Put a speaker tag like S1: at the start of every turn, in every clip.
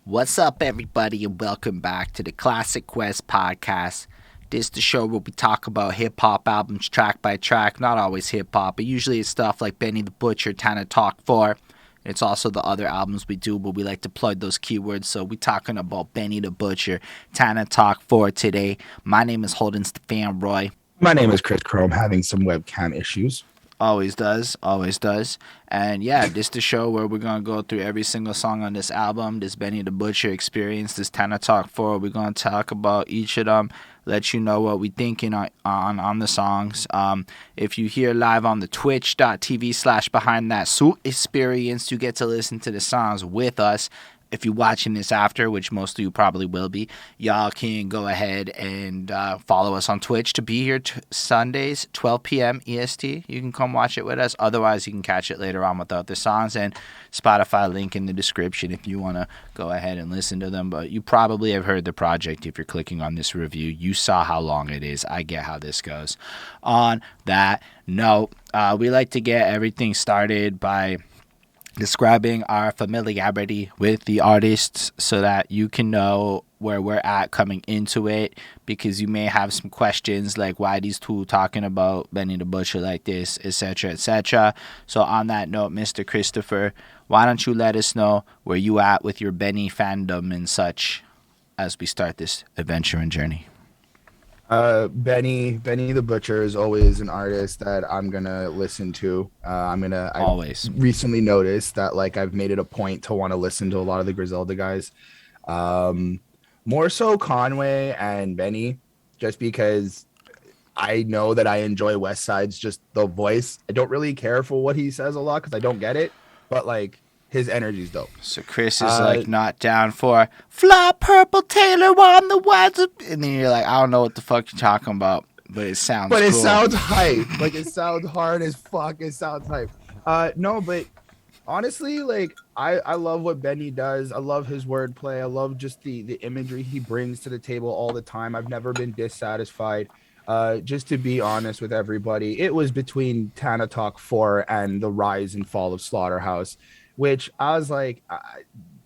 S1: What's up, everybody, and welcome back to the Classic Quest podcast. This is the show where we talk about hip-hop albums track by track. Not always hip-hop, but usually it's stuff like Benny the Butcher, Tana Talk 4. It's also the other albums we do, but we like to plug those keywords. So we're talking about Benny the Butcher, Tana Talk 4 today. My name is Holden Stephan Roy.
S2: My name is Chris Chrome, having some webcam issues.
S1: Always does. And yeah, this is the show where we're going to go through every single song on this album, this Benny the Butcher experience, this Tana Talk 4. We're going to talk about each of them, let you know what we're thinking on the songs. If you hear live on the twitch.tv/behind that suit experience, you get to listen to the songs with us. If you're watching this after, which most of you probably will be, y'all can go ahead and follow us on Twitch to be here Sundays, 12 p.m. EST. You can come watch it with us. Otherwise, you can catch it later on without the songs, and Spotify link in the description if you want to go ahead and listen to them. But you probably have heard the project if you're clicking on this review. You saw how long it is. I get how this goes. On that note, we like to get everything started by describing our familiarity with the artists so that you can know where we're at coming into it, because you may have some questions like why these two talking about Benny the Butcher like this, etc., etc. So on that note, Mr. Christopher, why don't you let us know where you at with your Benny fandom and such as we start this adventure and journey?
S2: Benny the Butcher is always an artist that I'm gonna listen to.
S1: Always.
S2: Recently noticed that I've made it a point to want to listen to a lot of the Griselda guys. More so Conway and Benny, just because I know that I enjoy Westside's just the voice. I don't really care for what he says a lot because I don't get it, but his energy's dope.
S1: So Chris is not down for fly purple Taylor on the ones, and then you're like, I don't know what the fuck you're talking about, but it sounds
S2: But
S1: cool.
S2: it sounds hype. It sounds hard as fuck. It sounds hype. No, but honestly, I love what Benny does. I love his wordplay. I love just the imagery he brings to the table all the time. I've never been dissatisfied. Just to be honest with everybody, it was between Tana Talk 4 and the rise and fall of Slaughterhouse, which I was like,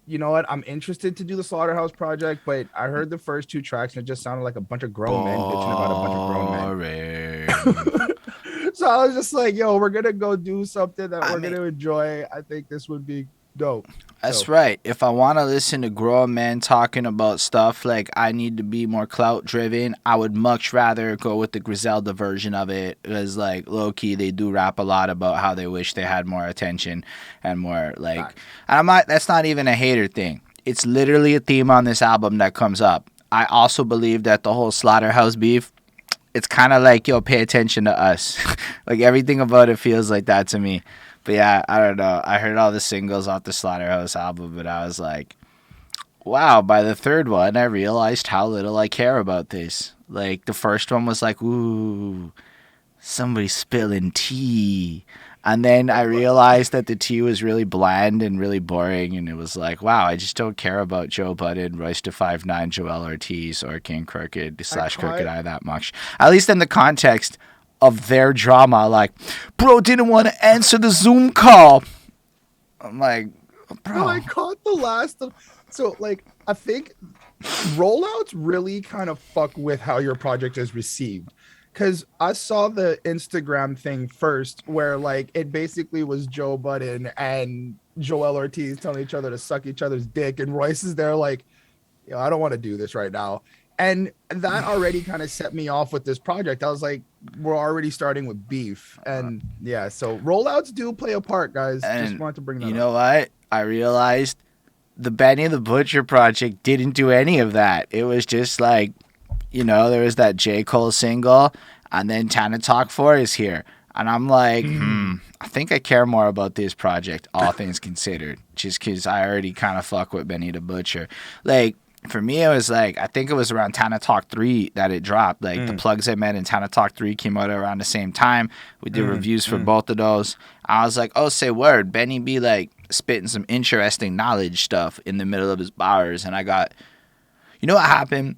S2: you know what? I'm interested to do the Slaughterhouse project, but I heard the first two tracks and it just sounded like a bunch of grown men bitching about a bunch of grown men. So I was just like, yo, we're going to go do something that we're going to enjoy. I think this would be dope.
S1: That's right. If I want to listen to grown men talking about stuff like I need to be more clout driven, I would much rather go with the Griselda version of it, because low key they do rap a lot about how they wish they had more attention and more and I'm not, that's not even a hater thing. It's literally a theme on this album that comes up. I also believe that the whole Slaughterhouse beef, it's kind of like, yo, pay attention to us. Everything about it feels like that to me. But yeah, I don't know. I heard all the singles off the Slaughterhouse album, but I was like, wow, by the third one, I realized how little I care about this. The first one was like, ooh, somebody spilling tea. And then I realized that the tea was really bland and really boring, and it was like, wow, I just don't care about Joe Budden, Royce da 5'9", Joel Ortiz, or King Crooked / Crooked Eye that much. At least in the context of their drama, bro didn't want to answer the Zoom call. I'm like, bro.
S2: I caught the last of, so I think rollouts really kind of fuck with how your project is received, because I saw the Instagram thing first where it basically was Joe Budden and Joel Ortiz telling each other to suck each other's dick, and Royce is there I don't want to do this right now. And that already kind of set me off with this project. I was like, we're already starting with beef. And yeah, so rollouts do play a part, guys.
S1: And
S2: just wanted to bring that up.
S1: You know what? I realized the Benny the Butcher project didn't do any of that. It was just there was that J. Cole single, and then Tana Talk 4 is here. And I'm like, I think I care more about this project, all things considered, just because I already kind of fuck with Benny the Butcher. For me, it was I think it was around Tana Talk 3 that it dropped. The plugs I met in Tana Talk 3 came out around the same time. We did reviews for both of those. I was like, oh, say word. Benny be spitting some interesting knowledge stuff in the middle of his bars. And I got, you know what happened?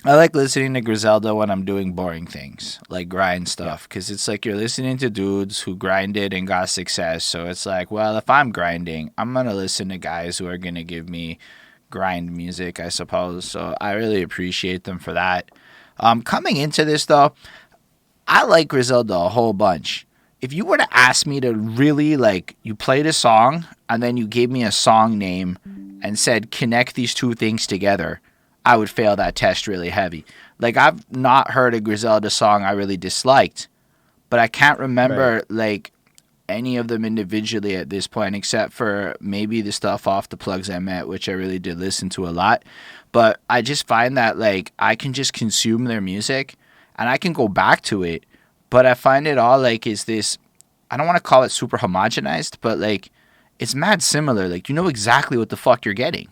S1: I like listening to Griselda when I'm doing boring things, like grind stuff, because it's you're listening to dudes who grinded and got success. So it's well, if I'm grinding, I'm going to listen to guys who are going to give me grind music, I suppose. So I really appreciate them for that. Coming into this though, I like Griselda a whole bunch. If you were to ask me to really like, you played a song and then you gave me a song name and said connect these two things together, I would fail that test really heavy. Like I've not heard a Griselda song I really disliked, but I can't
S2: Right.
S1: remember like any of them individually at this point, except for maybe the stuff off the Plugs I Met, which I really did listen to a lot. But I just find that like I can just consume their music and I can go back to it. But I find it all like is this, I don't want to call it super homogenized, but like it's mad similar. Like you know exactly what the fuck you're getting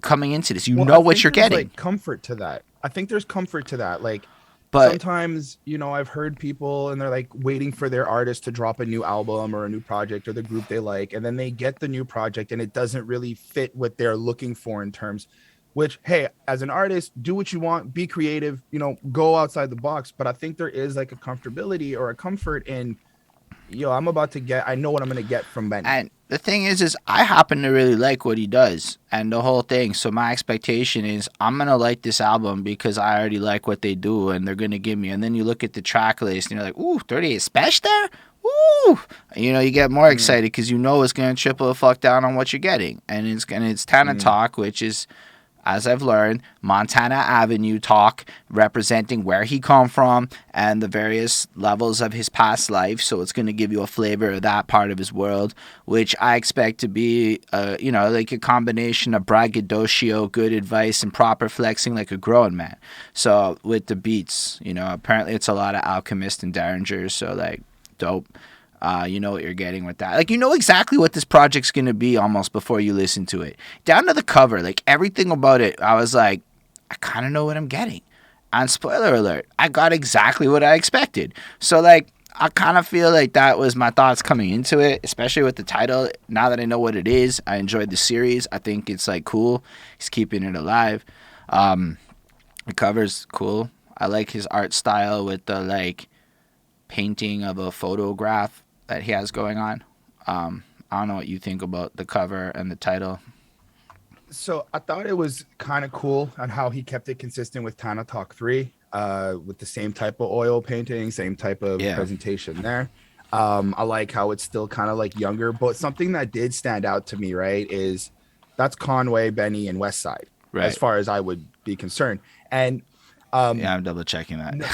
S1: coming into this. You
S2: Well,
S1: know
S2: I
S1: what
S2: think
S1: you're
S2: there's
S1: getting.
S2: like comfort to that. I think there's comfort to that. Like
S1: But
S2: sometimes, I've heard people and they're like waiting for their artist to drop a new album or a new project or the group they like, and then they get the new project and it doesn't really fit what they're looking for in terms, which, hey, as an artist, do what you want, be creative, go outside the box. But I think there is like a comfortability or a comfort in, I know what I'm gonna get from Benny.
S1: And the thing is I happen to really like what he does and the whole thing. So my expectation is I'm gonna like this album because I already like what they do and they're gonna give me. And then you look at the track list and you're like, ooh, 38 Spesh there. Ooh, you get more
S2: Mm,
S1: excited because you know it's gonna triple the fuck down on what you're getting, and it's Tana
S2: mm.
S1: Talk, which is, as I've learned, Montana Avenue talk, representing where he come from and the various levels of his past life. So it's going to give you a flavor of that part of his world, which I expect to be, like a combination of braggadocio, good advice, and proper flexing like a grown man. So with the beats, apparently it's a lot of Alchemist and Derringer. So like, dope. You know what you're getting with that. Like, you know exactly what this project's going to be almost before you listen to it. Down to the cover, like, everything about it, I was like, I kind of know what I'm getting. And spoiler alert, I got exactly what I expected. So, like, I kind of feel like that was my thoughts coming into it, especially with the title. Now that I know what it is, I enjoyed the series. I think it's, like, cool. He's keeping it alive. Um, the cover's cool. I like his art style with the, like, painting of a photograph that he has going on. I don't know what you think about the cover and the title.
S2: So I thought it was kind of cool on how he kept it consistent with Tana Talk 3, with the same type of oil painting, same type of
S1: Yeah,
S2: presentation there. I like how it's still kind of like younger, but something that did stand out to me, right, is that's Conway, Benny, and Westside, as
S1: right.
S2: far as I would be concerned. And um,
S1: Yeah, I'm double checking that.
S2: n-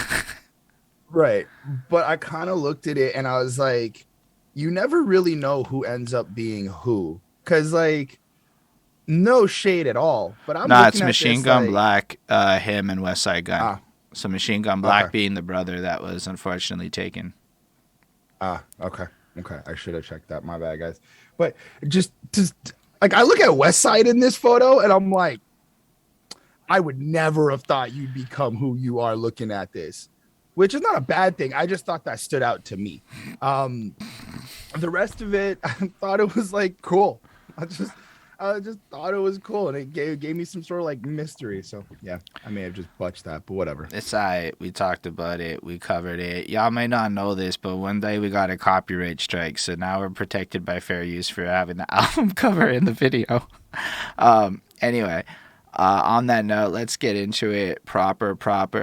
S2: right, but I kind of looked at it and I was like, you never really know who ends up being who, because like no shade at all, but I'm
S1: Nah,
S2: looking
S1: it's
S2: at
S1: Machine
S2: this
S1: Gun
S2: like,
S1: Black, him and Westside Gunn.
S2: ah,
S1: So Machine Gun
S2: okay,
S1: Black being the brother that was unfortunately taken.
S2: okay, okay. I should have checked that. My bad, guys. But just like I look at West Side in this photo, and I'm like, I would never have thought you'd become who you are looking at this, which is not a bad thing. I just thought that stood out to me. Um, the rest of it, I thought it was like cool. I just I just thought it was cool, and it gave me some sort of like mystery. So yeah, I may have just butched that, but whatever.
S1: It's alright. We talked about it. We covered it. Y'all may not know this, but one day we got a copyright strike, so now we're protected by fair use for having the album cover in the video. Anyway, on that note, let's get into it proper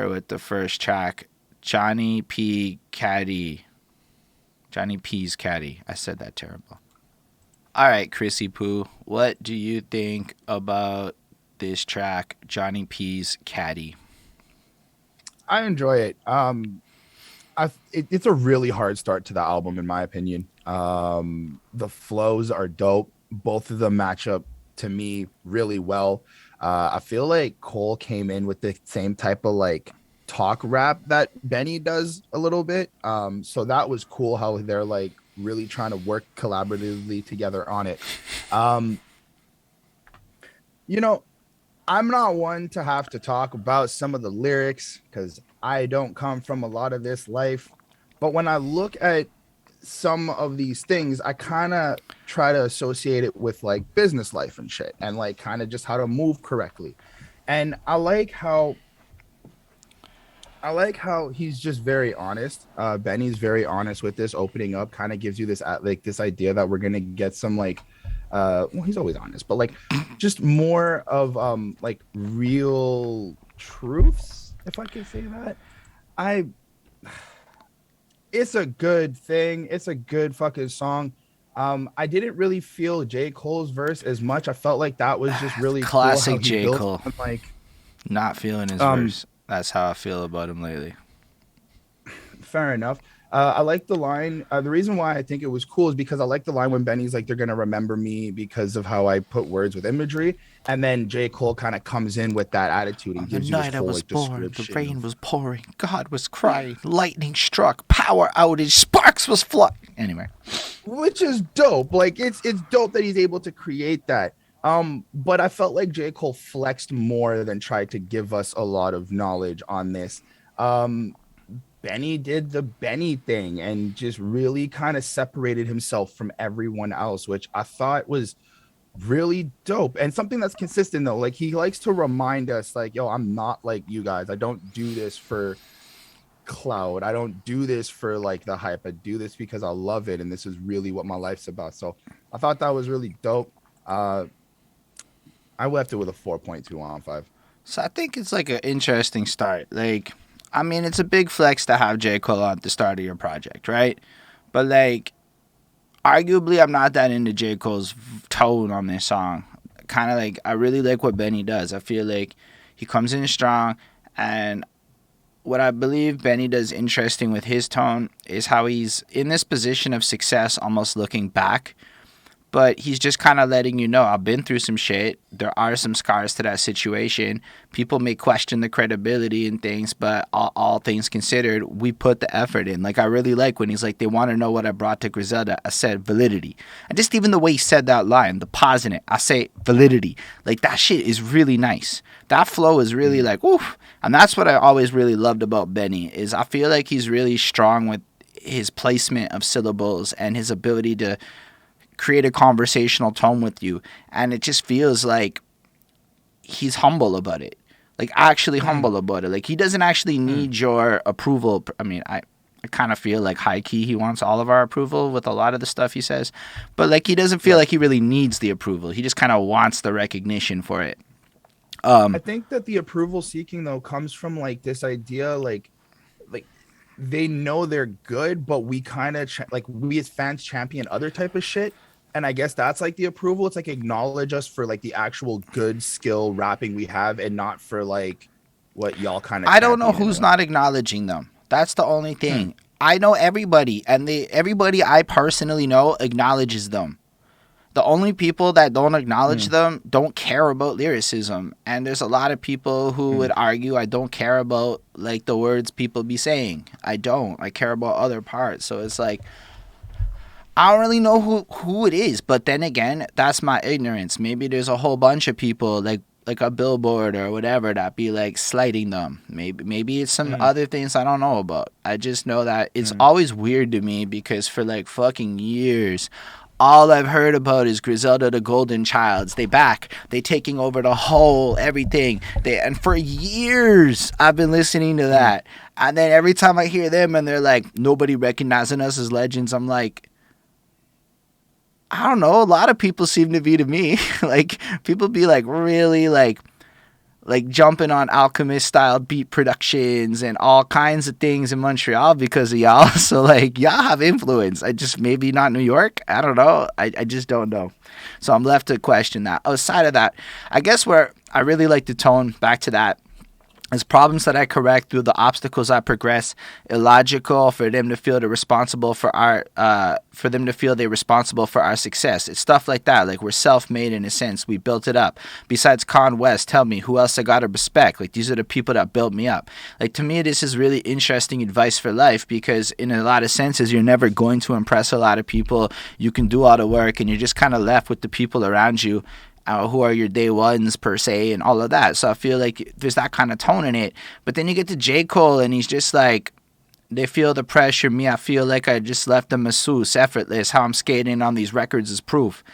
S1: with the first track, Johnny P. Caddy. Johnny P's Caddy. I said that terrible. All right, Chrissy Poo, what do you think about this track, Johnny P's Caddy?
S2: I enjoy it. It's a really hard start to the album, in my opinion. The flows are dope. Both of them match up to me really well. I feel like Cole came in with the same type of like talk rap that Benny does a little bit. So that was cool how they're like really trying to work collaboratively together on it. Um, you know, I'm not one to have to talk about some of the lyrics because I don't come from a lot of this life. But when I look at some of these things, I kind of try to associate it with like business life and shit and like kind of just how to move correctly. And I like how he's just very honest. Benny's very honest with this opening up, kind of gives you this like this idea that we're gonna get some like Well, he's always honest, but like just more of like real truths, if I can say that. I It's a good thing. It's a good fucking song. I didn't really feel J. Cole's verse as much. I felt like that was just really cool how
S1: Classic
S2: he
S1: J.
S2: built
S1: Cole.
S2: on like
S1: Not feeling his
S2: um
S1: verse. That's how I feel about him lately.
S2: fair enough. I like the line. The reason why I think it was cool is because I like the line when Benny's like, they're gonna remember me because of how I put words with imagery, and then J. Cole kind of comes in with that attitude and
S1: On the
S2: gives you this
S1: night I
S2: whole
S1: was
S2: like
S1: born, the
S2: description
S1: rain
S2: of
S1: was pouring, God was crying, lightning struck, power outage, sparks was flying. Anyway,
S2: which is dope. Like it's dope that he's able to create that. But I felt like J. Cole flexed more than tried to give us a lot of knowledge on this. Um, Benny did the Benny thing and just really kind of separated himself from everyone else, which I thought was really dope and something that's consistent though. Like he likes to remind us, like, yo, I'm not like you guys. I don't do this for cloud. I don't do this for like the hype. I do this because I love it, and this is really what my life's about. So I thought that was really dope. I left it with a 4.2 on 5.
S1: so I think it's like an interesting start. Like, I mean, it's a big flex to have J. Cole at the start of your project, right? But like, arguably, I'm not that into J. Cole's tone on this song. Kind of like, I really like what Benny does. I feel like he comes in strong, and what I believe Benny does interesting with his tone is how he's in this position of success, almost looking back. But he's just kind of letting you know, I've been through some shit. There are some scars to that situation. People may question the credibility and things, but all things considered, we put the effort in. Like, I really like when he's like, they want to know what I brought to Griselda. I said validity. And just even the way he said that line, the pause in it, I say validity. Like, that shit is really nice. That flow is really like, oof. And that's what I always really loved about Benny, is I feel like he's really strong with his placement of syllables and his ability to create a conversational tone with you, and it just feels like he's humble about it, like actually humble about it. Like, he doesn't actually need your approval. I mean, I kind of feel like high key he wants all of our approval with a lot of the stuff he says, but like, he doesn't feel like he really needs the approval. He just kind of wants the recognition for it.
S2: I think that the approval seeking though comes from like this idea, like they know they're good, but we kind of like we as fans champion other type of shit. And I guess that's like the approval. It's like acknowledge us for like the actual good skill rapping we have, and not for like what y'all kind of.
S1: I don't know who's not acknowledging them. That's the only thing. I know everybody, and everybody I personally know acknowledges them. The only people that don't acknowledge them don't care about lyricism. And there's a lot of people who would argue I don't care about like the words people be saying. I don't. I care about other parts. So it's like, I don't really know who it is. But then again, that's my ignorance. Maybe there's a whole bunch of people like a Billboard or whatever that be like slighting them. Maybe it's some other things I don't know about. I just know that it's always weird to me because for like fucking years, all I've heard about is Griselda the Golden Childs. They back. They taking over the whole everything. And for years I've been listening to that. And then every time I hear them and they're like, nobody recognizing us as legends, I'm like, I don't know. A lot of people seem to be to me. Like, people be like really like jumping on Alchemist style beat productions and all kinds of things in Montreal because of y'all. So like, y'all have influence. I just, maybe not New York. I don't know. I just don't know. So I'm left to question that. Outside of that, I guess where I really like the tone, back to that, is problems that I correct through the obstacles I progress. Illogical for them to feel they're responsible for our success. It's stuff like that. Like, we're self-made in a sense. We built it up. Besides Conway, tell me who else I gotta respect. Like, these are the people that built me up. Like, to me, this is really interesting advice for life because in a lot of senses, you're never going to impress a lot of people. You can do all the work and you're just kind of left with the people around you. Who are your day ones per se and all of that. So I feel like there's that kind of tone in it. But then you get to J. Cole and he's just like, they feel the pressure. Me, I feel like I just left a masseuse, effortless. How I'm skating on these records is proof.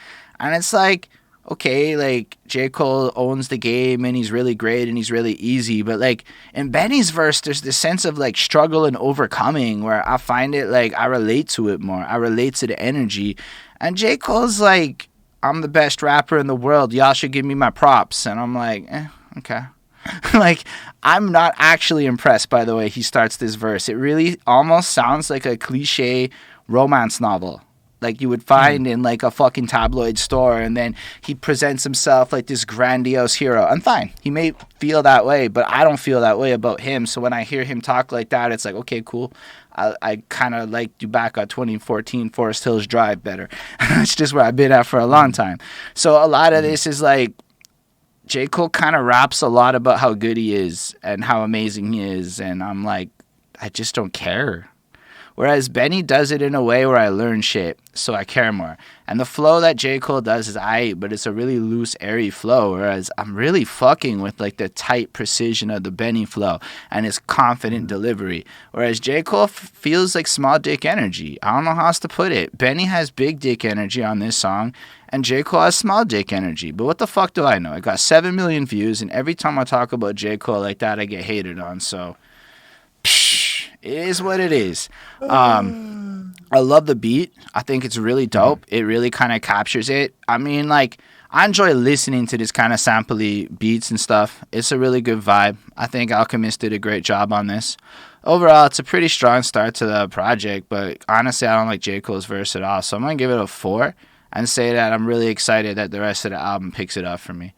S1: And it's like, okay, like J. Cole owns the game and he's really great and he's really easy. But like in Benny's verse, there's this sense of like struggle and overcoming where I find it like I relate to it more. I relate to the energy. And J. Cole's like, I'm the best rapper in the world. Y'all should give me my props. And I'm like, okay. Like, I'm not actually impressed by the way he starts this verse. It really almost sounds like a cliche romance novel, like you would find in like a fucking tabloid store, and then he presents himself like this grandiose hero. I'm fine. He may feel that way, but I don't feel that way about him. So when I hear him talk like that, it's like, okay, cool. I kind of liked you back on 2014 Forest Hills Drive better. That's just where I've been at for a long time. So a lot of this is like, J. Cole kind of raps a lot about how good he is and how amazing he is, and I'm like, I just don't care. Whereas Benny does it in a way where I learn shit, so I care more. And the flow that J. Cole does is aight, but it's a really loose, airy flow. Whereas I'm really fucking with like the tight precision of the Benny flow and his confident delivery. Whereas J. Cole feels like small dick energy. I don't know how else to put it. Benny has big dick energy on this song, and J. Cole has small dick energy. But what the fuck do I know? I got 7 million views, and every time I talk about J. Cole like that, I get hated on. So, it is what it is. I love the beat. I think it's really dope. It really kind of captures it. I mean, like, I enjoy listening to this kind of sampley beats and stuff. It's a really good vibe. I think Alchemist did a great job on this. Overall, it's a pretty strong start to the project, but honestly, I don't like J. Cole's verse at all. So I'm going to give it a 4 and say that I'm really excited that the rest of the album picks it up for me.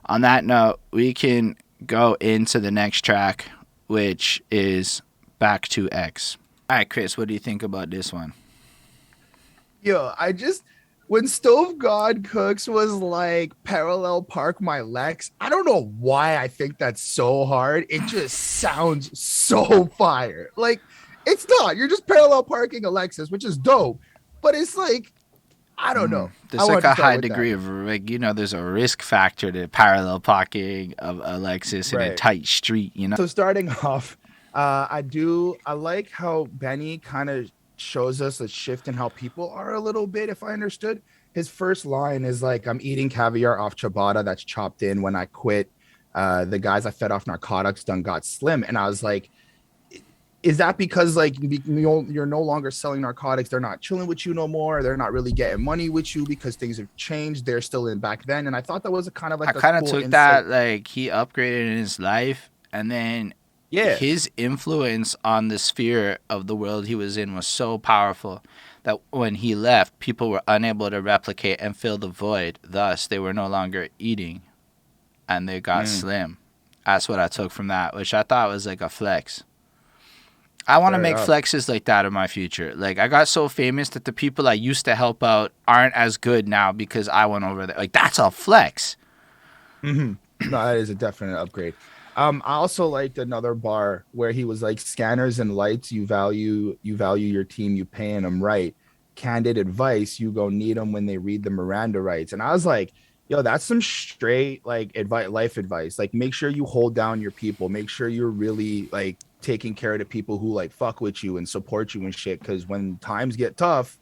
S1: On that note, we can go into the next track, which is Back to X. All right, Chris, what do you think about this one?
S2: Yo, when Stove God Cooks was like parallel park my Lex, I don't know why I think that's so hard. It just sounds so fire. Like, it's not. You're just parallel parking a Lexus, which is dope. But it's like, I don't know.
S1: There's like a high degree of, like, there's a risk factor to parallel parking of a Lexus in a tight street,
S2: So starting off, I like how Benny kind of shows us a shift in how people are a little bit, if I understood. His first line is like, I'm eating caviar off ciabatta that's chopped in. When I quit, the guys I fed off narcotics done got slim. And I was like, is that because like you're no longer selling narcotics? They're not chilling with you no more. They're not really getting money with you because things have changed. They're still in back then. And I thought that was a kind of like,
S1: I kind of took that, like, he upgraded in his life, and then his influence on the sphere of the world he was in was so powerful that when he left, people were unable to replicate and fill the void. Thus, they were no longer eating, and they got slim. That's what I took from that, which I thought was like a flex. I want to make flexes like that in my future. Like, I got so famous that the people I used to help out aren't as good now because I went over there. Like, that's a flex.
S2: No, that is a definite upgrade. I also liked another bar where he was like, scanners and lights, you value your team, you paying them right. Candid advice, you go need them when they read the Miranda rights. And I was like, yo, that's some straight like life advice. Like, make sure you hold down your people. Make sure you're really like taking care of the people who like fuck with you and support you and shit. Because when times get tough,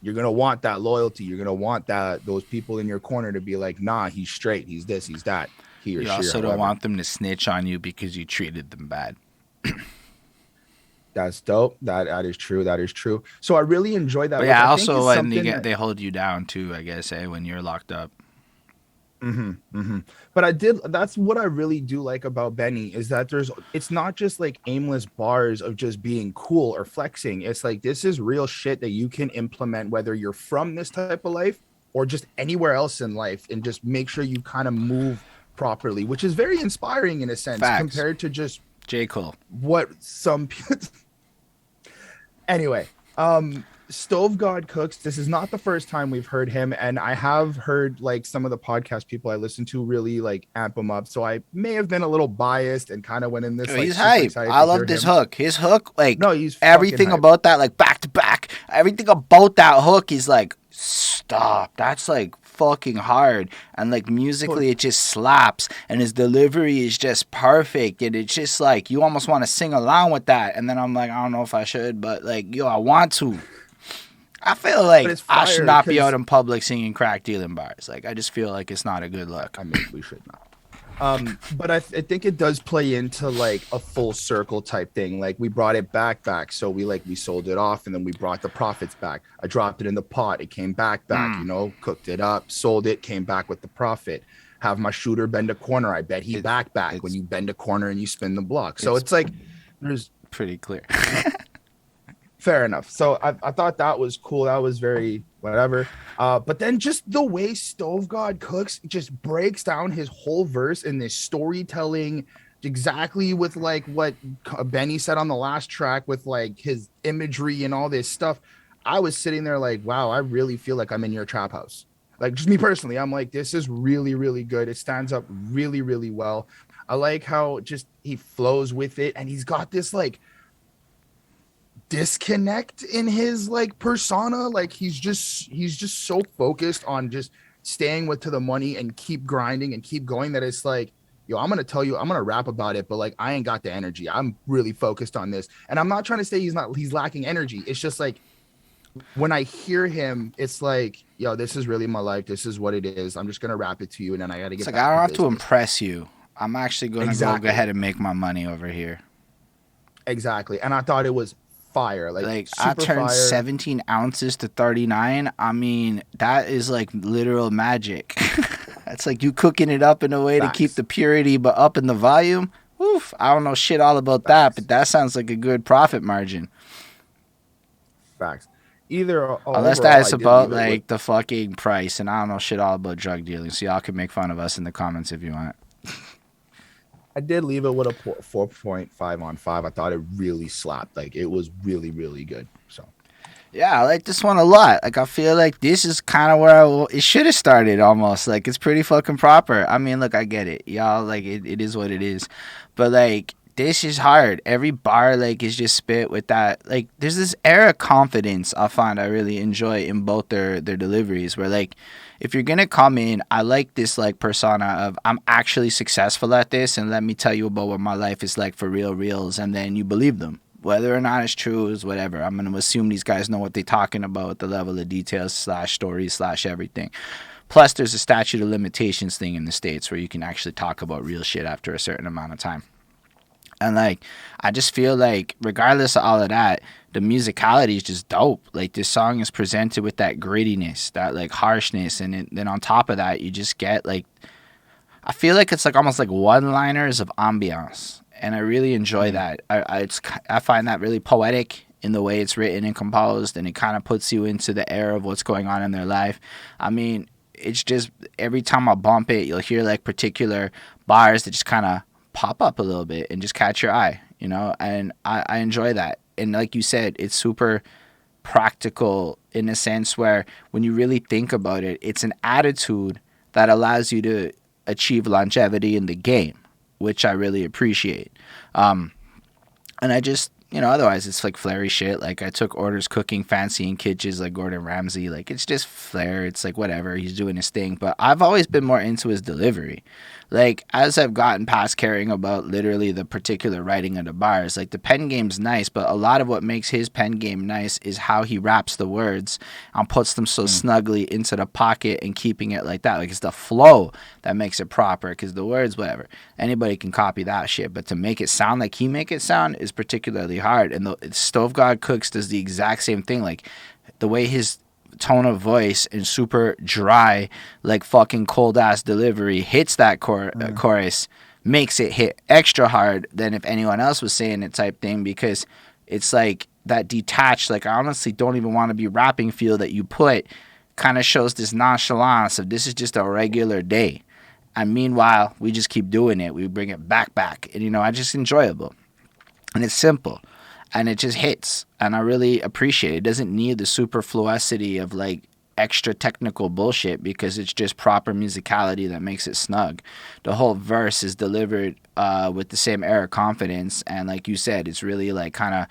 S2: you're gonna want that loyalty. You're gonna want those people in your corner to be like, nah, he's straight, he's this, he's that.
S1: You also don't want them to snitch on you because you treated them bad.
S2: That's dope. That is true. That is true. So I really enjoy that.
S1: But yeah, also when they hold you down too, I guess, when you're locked up.
S2: But that's what I really do like about Benny, is that it's not just like aimless bars of just being cool or flexing. It's like, this is real shit that you can implement whether you're from this type of life or just anywhere else in life, and just make sure you kind of move properly, which is very inspiring in a sense. Facts. Compared to just
S1: J. Cole.
S2: What some anyway, Stove God Cooks, this is not the first time we've heard him, and I have heard like some of the podcast people I listen to really like amp him up, so I may have been a little biased and kind of went in this. Like,
S1: he's hype. I love this hook. His hook, like,
S2: no, he's
S1: everything about that, like back to back. Everything about that hook is like, stop. That's like fucking hard, and like musically it just slaps, and his delivery is just perfect, and it's just like you almost want to sing along with that. And then I'm like, I don't know if I should, but like, yo, I want to. I feel like I should not be out in public singing crack dealing bars. Like, I just feel like it's not a good look.
S2: I mean, we should not. But I think it does play into like a full circle type thing. Like we brought it back. So we sold it off and then we brought the profits back. I dropped it in the pot. It came back, you know, cooked it up, sold it, came back with the profit. Have my shooter bend a corner. I bet he
S1: It,
S2: back. When
S1: it's
S2: you bend a corner and you spin the block. So it's like there's
S1: pretty clear.
S2: fair enough. So I thought that was cool. That was very whatever. But then just the way Stove God cooks just breaks down his whole verse in this storytelling exactly with like what Benny said on the last track with like his imagery and all this stuff. I was sitting there like, wow, I really feel like I'm in your trap house. Like just me personally, I'm like, this is really, really good. It stands up really, really well. I like how just he flows with it and he's got this like disconnect in his like persona. Like he's just so focused on just staying with to the money and keep grinding and keep going that it's like, yo, I'm gonna rap about it, but like I ain't got the energy. I'm really focused on this. And I'm not trying to say he's lacking energy. It's just like when I hear him, it's like, yo, this is really my life. This is what it is. I'm just gonna rap it to you, and then I gotta
S1: It's
S2: get
S1: like
S2: back
S1: I don't
S2: to
S1: have to
S2: business.
S1: impress you. I'm actually gonna go
S2: Exactly.
S1: ahead and make my money over here.
S2: Exactly. And I thought it was fire, like
S1: Like I
S2: super
S1: turned
S2: fire.
S1: 17 ounces to 39. I mean, that is like literal magic. It's like you cooking it up in a way to keep
S2: Facts.
S1: the purity but up in the volume. Oof, I don't know shit all about that, but
S2: Facts.
S1: that sounds like a good profit margin.
S2: Facts. Either
S1: Unless
S2: overall,
S1: that's
S2: I did
S1: about
S2: leave it with.
S1: like the fucking price, and I don't know shit all about drug dealing, so y'all can make fun of us in the comments if you want.
S2: I did leave it with a 4.5 on 5. I thought it really slapped. Like it was really, really good. So
S1: Yeah, I like this one a lot. Like I feel like this is kind of where it should have started almost. Like it's pretty fucking proper. I mean, look, I get it, y'all. Like it is what it is, but like this is hard. Every bar like is just spit with that. Like there's this air of confidence I find I really enjoy in both their deliveries. Where like if you're gonna come in, I like this like persona of I'm actually successful at this, and let me tell you about what my life is like for real reals, and then you believe them. Whether or not it's true is whatever. I'm gonna assume these guys know what they're talking about with the level of details slash stories slash everything. Plus, there's a statute of limitations thing in the States where you can actually talk about real shit after a certain amount of time. And like, I just feel like, regardless of all of that, the musicality is just dope. Like, this song is presented with that grittiness, that like harshness, and then on top of that, you just get like, I feel like it's like almost like one-liners of ambiance, and I really enjoy
S2: mm,
S1: that. I find that really poetic in the way it's written and composed, and it kind of puts you into the air of what's going on in their life. I mean, it's just every time I bump it, you'll hear like particular bars that just kind of pop up a little bit and just catch your eye, you know, and I enjoy that. And like you said, it's super practical in a sense where when you really think about it, it's an attitude that allows you to achieve longevity in the game, which I really appreciate. Um, and I just, you know, otherwise it's like flary shit. Like I took orders cooking fancy in kitchens like Gordon Ramsay. Like it's just flair. It's like whatever. He's doing his thing. But I've always been more into his delivery. Like as I've gotten past caring about literally the particular writing of the bars, like the pen game's nice, but a lot of what makes his pen game nice is how he wraps the words and puts them so
S2: mm,
S1: snugly into the pocket and keeping it like that. Like it's the flow that makes it proper because the words, whatever, anybody can copy that shit. But to make it sound like he make it sound is particularly hard. And the Stove God Cooks does the exact same thing. Like the way his tone of voice and super dry, like fucking cold ass delivery hits that
S2: mm.
S1: chorus, makes it hit extra hard than if anyone else was saying it type thing because it's like that detached, like I honestly don't even want to be rapping feel that you put kind of shows this nonchalance of this is just a regular day. And meanwhile, we just keep doing it. We bring it back. And, you know, I just enjoyable. And it's simple. And it just hits. And I really appreciate it. It doesn't need the superfluosity of, like, extra technical bullshit because it's just proper musicality that makes it snug. The whole verse is delivered with the same air of confidence. And like you said, it's really, like, kind of,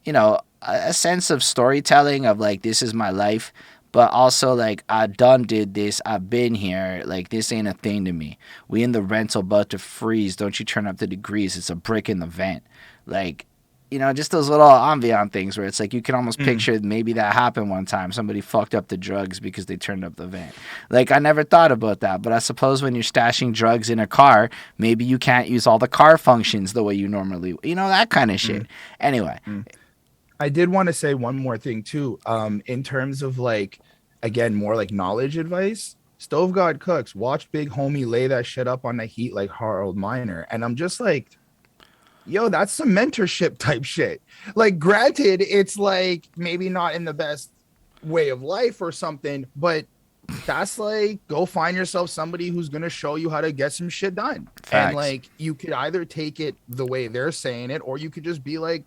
S1: you know, a sense of storytelling of, like, this is my life but also like I done did this, I've been here, like this ain't a thing to me. We in the rental about to freeze, don't you turn up the degrees, it's a brick in the vent. Like you know, just those little ambient things where it's like you can almost
S2: Mm.
S1: picture maybe that happened one time. Somebody fucked up the drugs because they turned up the vent. Like, I never thought about that, but I suppose when you're stashing drugs in a car, maybe you can't use all the car functions the way you normally, you know, that kind of
S2: Mm.
S1: shit. Anyway,
S2: Mm. I did want to say one more thing too. In terms of like, again, more like knowledge advice. Stove God Cooks. Watch Big Homie lay that shit up on the heat like Harold Miner, and I'm just like, yo, that's some mentorship type shit. Like, granted, it's like maybe not in the best way of life or something, but that's like go find yourself somebody who's gonna show you how to get some shit done. And
S1: facts.
S2: like you could either take it the way they're saying it, or you could just be like,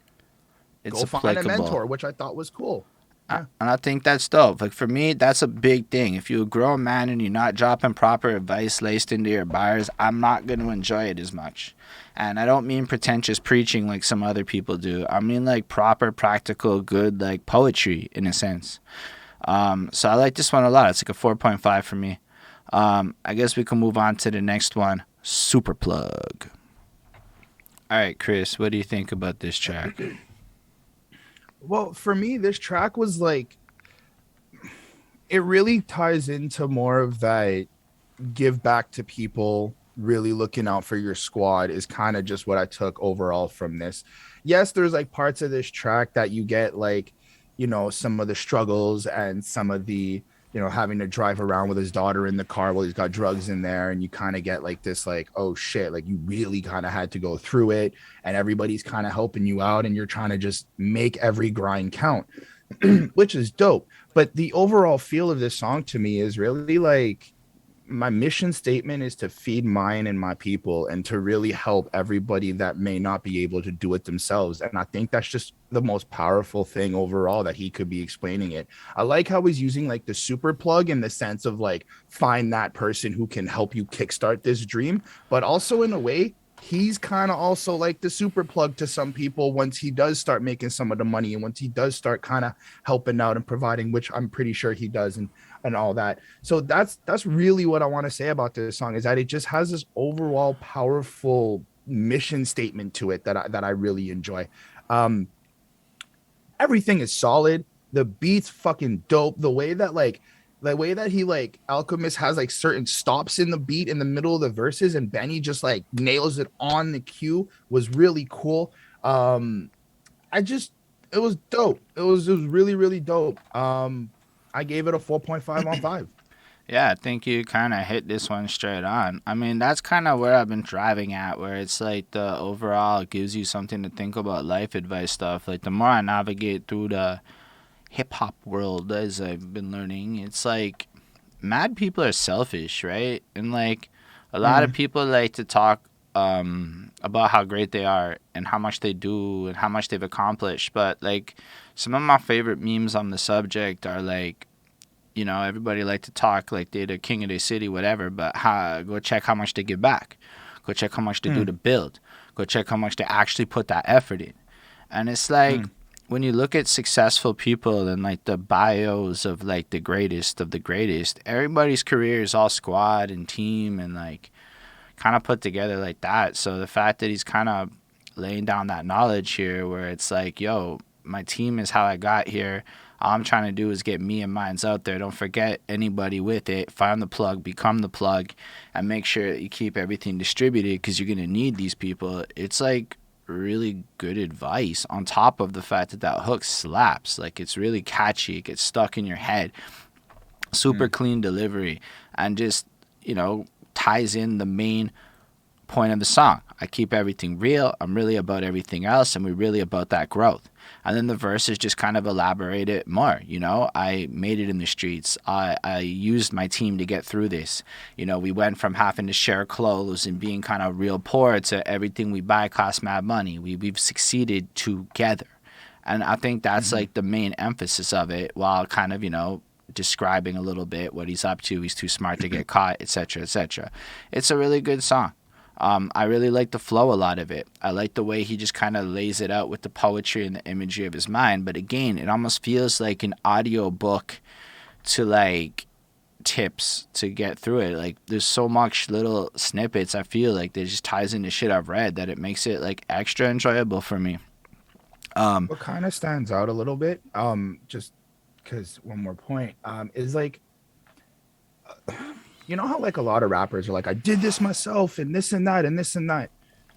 S1: It's
S2: go find a
S1: applicable.
S2: mentor, which I thought was cool. Yeah.
S1: And I think that's dope. Like for me, that's a big thing. If you're a grown man and you're not dropping proper advice laced into your bars, I'm not going to enjoy it as much. And I don't mean pretentious preaching like some other people do. I mean like proper, practical, good, like poetry in a sense. So I like this one a lot. It's like a 4.5 for me. I guess we can move on to the next one, Super Plug. All right, Chris, what do you think about this track?
S2: Well, for me, this track was like, it really ties into more of that give back to people, really looking out for your squad is kind of just what I took overall from this. Yes, there's like parts of this track that you get like, you know, some of the struggles and some of the, you know, having to drive around with his daughter in the car while he's got drugs in there. And you kind of get like this, like, oh shit, like you really kind of had to go through it and everybody's kind of helping you out and you're trying to just make every grind count, which is dope. But the overall feel of this song to me is really like, my mission statement is to feed mine and my people and to really help everybody that may not be able to do it themselves. And I think that's just the most powerful thing overall that he could be explaining it. I like how he's using like the super plug in the sense of like find that person who can help you kickstart this dream, but also in a way he's kind of also like the super plug to some people once he does start making some of the money and once he does start kind of helping out and providing, which I'm pretty sure he does, and all that. So that's really what I want to say about this song is that it just has this overall powerful mission statement to it that I really enjoy. Um, Everything is solid. The beat's fucking dope. The way that he like Alchemist has like certain stops in the beat in the middle of the verses and Benny just like nails it on the cue was really cool. I just it was dope. It was really really dope. I gave it a 4.5 on 5.
S1: Yeah, I think you kind of hit this one straight on. I mean, that's kind of where I've been driving at, where it's like the overall gives you something to think about life advice stuff. Like, the more I navigate through the hip hop world, as I've been learning, it's like mad people are selfish, right? And like a lot of
S2: Mm,
S1: people like to talk about how great they are and how much they do and how much they've accomplished. But like some of my favorite memes on the subject are like, you know, everybody like to talk like they're the king of their city, whatever, but go check how much they give back. Go check how much they do
S2: mm,
S1: to build. Go check how much they actually put that effort in. And it's like
S2: mm,
S1: when you look at successful people and like the bios of like the greatest of the greatest, everybody's career is all squad and team and like kind of put together like that. So the fact that he's kind of laying down that knowledge here where it's like, yo, my team is how I got here. All I'm trying to do is get me and mines out there. Don't forget anybody with it. Find the plug, become the plug, and make sure that you keep everything distributed because you're going to need these people. It's like really good advice on top of the fact that that hook slaps. Like it's really catchy. It gets stuck in your head. Super
S2: mm.
S1: clean delivery and just, you know, ties in the main point of the song. I keep everything real. I'm really about everything else, and we're really about that growth. And then the verses just kind of elaborate it more. You know, I made it in the streets. I used my team to get through this. You know, we went from having to share clothes and being kind of real poor to everything we buy costs mad money. We've succeeded together. And I think that's
S2: Mhm.
S1: like the main emphasis of it while kind of, you know, describing a little bit what he's up to. He's too smart to get caught, etc., etc. It's a really good song. I really like the flow a lot of it. I like the way he just kind of lays it out with the poetry and the imagery of his mind. But again, it almost feels like an audio book to like tips to get through it. Like there's so much little snippets I feel like that just ties into shit I've read that it makes it like extra enjoyable for me.
S2: What kind of stands out a little bit, just because one more point, is like, you know how like a lot of rappers are like, I did this myself and this and that and this and that.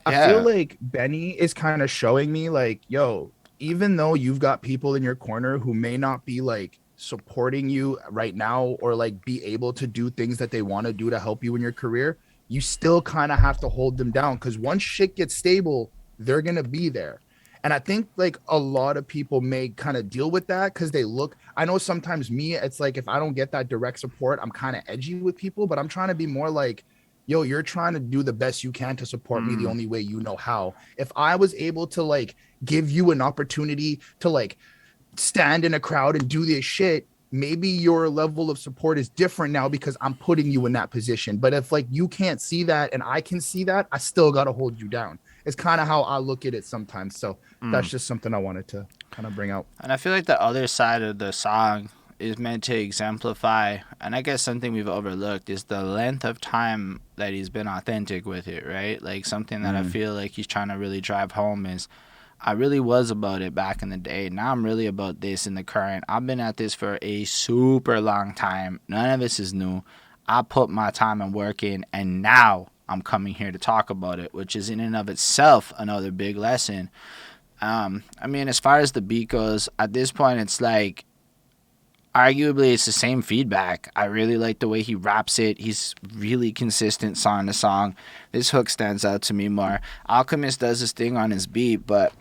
S2: I feel
S1: Yeah.
S2: like Benny is kind of showing me like, yo, even though you've got people in your corner who may not be like supporting you right now or like be able to do things that they want to do to help you in your career, you still kind of have to hold them down because once shit gets stable, they're gonna be there. And I think like a lot of people may kind of deal with that because they look. I know sometimes me, it's like if I don't get that direct support, I'm kind of edgy with people, but I'm trying to be more like, yo, you're trying to do the best you can to support me the
S1: Mm.
S2: only way you know how. If I was able to like give you an opportunity to like stand in a crowd and do this shit, maybe your level of support is different now because I'm putting you in that position. But if like you can't see that and I can see that, I still got to hold you down. It's kind of how I look at it sometimes. So that's
S1: Mm.
S2: just something I wanted to kind of bring out.
S1: And I feel like the other side of the song is meant to exemplify, and I guess something we've overlooked is the length of time that he's been authentic with it, right? Like something that I
S2: Mm.
S1: feel like he's trying to really drive home is I really was about it back in the day. Now I'm really about this in the current. I've been at this for a super long time. None of this is new. I put my time and work in, and now I'm coming here to talk about it, which is in and of itself another big lesson. I mean, as far as the beat goes, at this point, it's like arguably it's the same feedback. I really like the way he raps it. He's really consistent song to song. This hook stands out to me more. Alchemist does his thing on his beat, but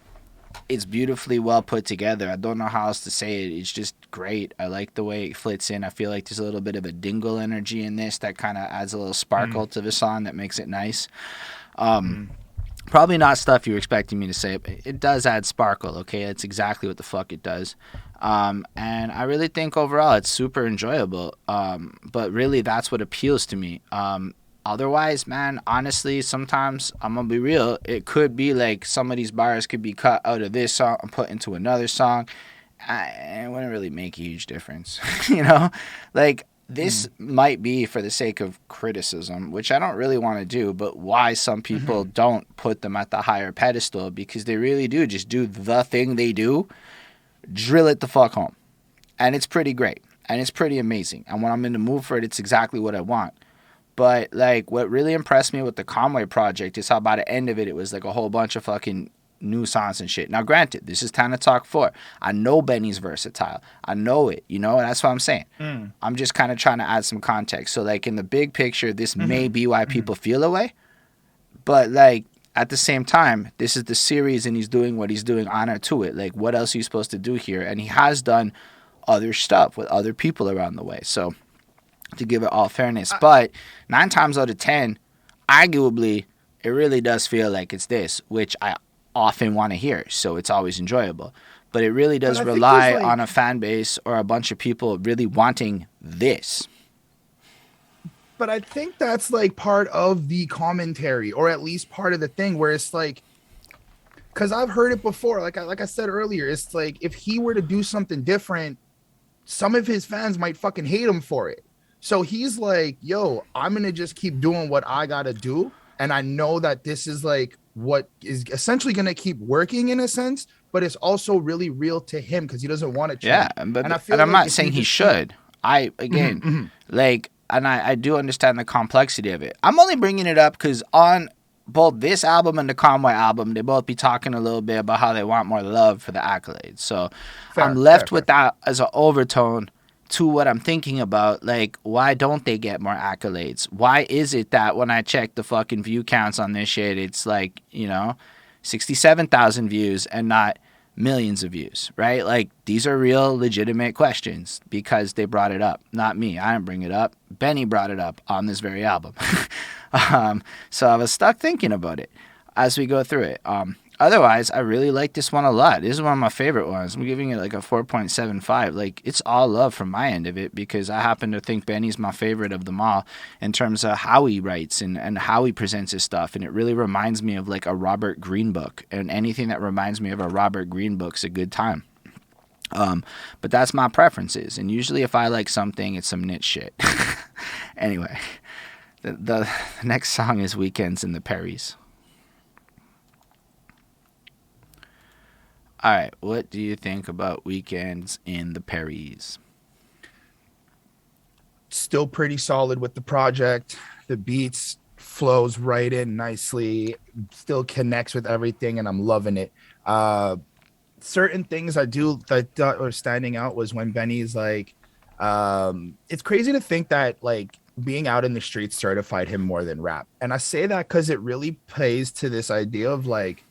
S1: it's beautifully well put together. I don't know how else to say it. It's just great. I like the way it flits in. I feel like there's a little bit of a dingle energy in this that kind of adds a little sparkle
S2: Mm.
S1: to the song that makes it nice.
S2: Mm.
S1: Probably not stuff you were expecting me to say, but it does add sparkle, okay? That's exactly what the fuck it does. And I really think overall it's super enjoyable. But really, that's what appeals to me. Otherwise, man, honestly, sometimes I'm gonna be real. It could be like some of these bars could be cut out of this song and put into another song. It wouldn't really make a huge difference, you know? Like, this
S2: Mm.
S1: might be for the sake of criticism, which I don't really want to do, but why some people
S2: Mm-hmm.
S1: don't put them at the higher pedestal because they really do just do the thing they do, drill it the fuck home. And it's pretty great. And it's pretty amazing. And when I'm in the mood for it, it's exactly what I want. But like what really impressed me with the Conway project is how by the end of it, it was like a whole bunch of fucking new songs and shit. Now, granted, this is Tana Talk 4. I know Benny's versatile. I know it, you know, and that's what I'm saying.
S2: Mm.
S1: I'm just kind of trying to add some context. So, like, in the big picture, this may
S2: Mm-hmm.
S1: be why
S2: Mm-hmm.
S1: people feel away. But, like, at the same time, this is the series and he's doing what he's doing, honor to it. Like, what else are you supposed to do here? And he has done other stuff with other people around the way. So, to give it all fairness.
S2: I,
S1: But 9 times out of 10, arguably, it really does feel like it's this, which I often want to hear. So it's always enjoyable. But it really
S2: but
S1: does
S2: I think there's
S1: rely on a
S2: like,
S1: fan base or a bunch of people really wanting this.
S2: but I think that's like part of the commentary, or at least part of the thing where it's like, because I've heard it before. Like I said earlier, it's like if he were to do something different, some of his fans might fucking hate him for it. So he's like, yo, I'm gonna just keep doing what I gotta do. And I know that this is like what is essentially gonna keep working in a sense, but it's also really real to him because he doesn't want to
S1: Yeah,
S2: change. And I
S1: and
S2: feel
S1: I'm
S2: like
S1: not
S2: if you
S1: saying he
S2: just keep
S1: should. I again,
S2: Mhm, mhm.
S1: like, and I do understand the complexity of it. I'm only bringing it up because on both this album and the Conway album, they both be talking a little bit about how they want more love for the accolades. So I'm
S2: Fair, fair,
S1: left with
S2: fair.
S1: that as an overtone to what I'm thinking about. Like, why don't they get more accolades? Why is it that when I check the fucking view counts on this shit, it's like, 67,000 views and not millions of views, right? Like, these are real, legitimate questions because they brought it up. Not me. I didn't bring it up. Benny brought it up on this very album. So I was stuck thinking about it as we go through it. Otherwise, I really like this one a lot. This is one of my favorite ones. I'm giving it like a 4.75. Like, it's all love from my end of it because I happen to think Benny's my favorite of them all in terms of how he writes and how he presents his stuff. And it really reminds me of like a Robert Greene book. And anything that reminds me of a Robert Greene book's a good time. But that's my preferences. And usually if I like something, it's some niche shit. Anyway, the next song is Weekends in the Perrys. All right, what do you think about Weekends in the Perrys?
S2: Still pretty solid with the project. The beats flows right in nicely, still connects with everything, and I'm loving it. Certain things I do that are standing out was when Benny's like, it's crazy to think that like being out in the streets certified him more than rap. And I say that because it really plays to this idea of like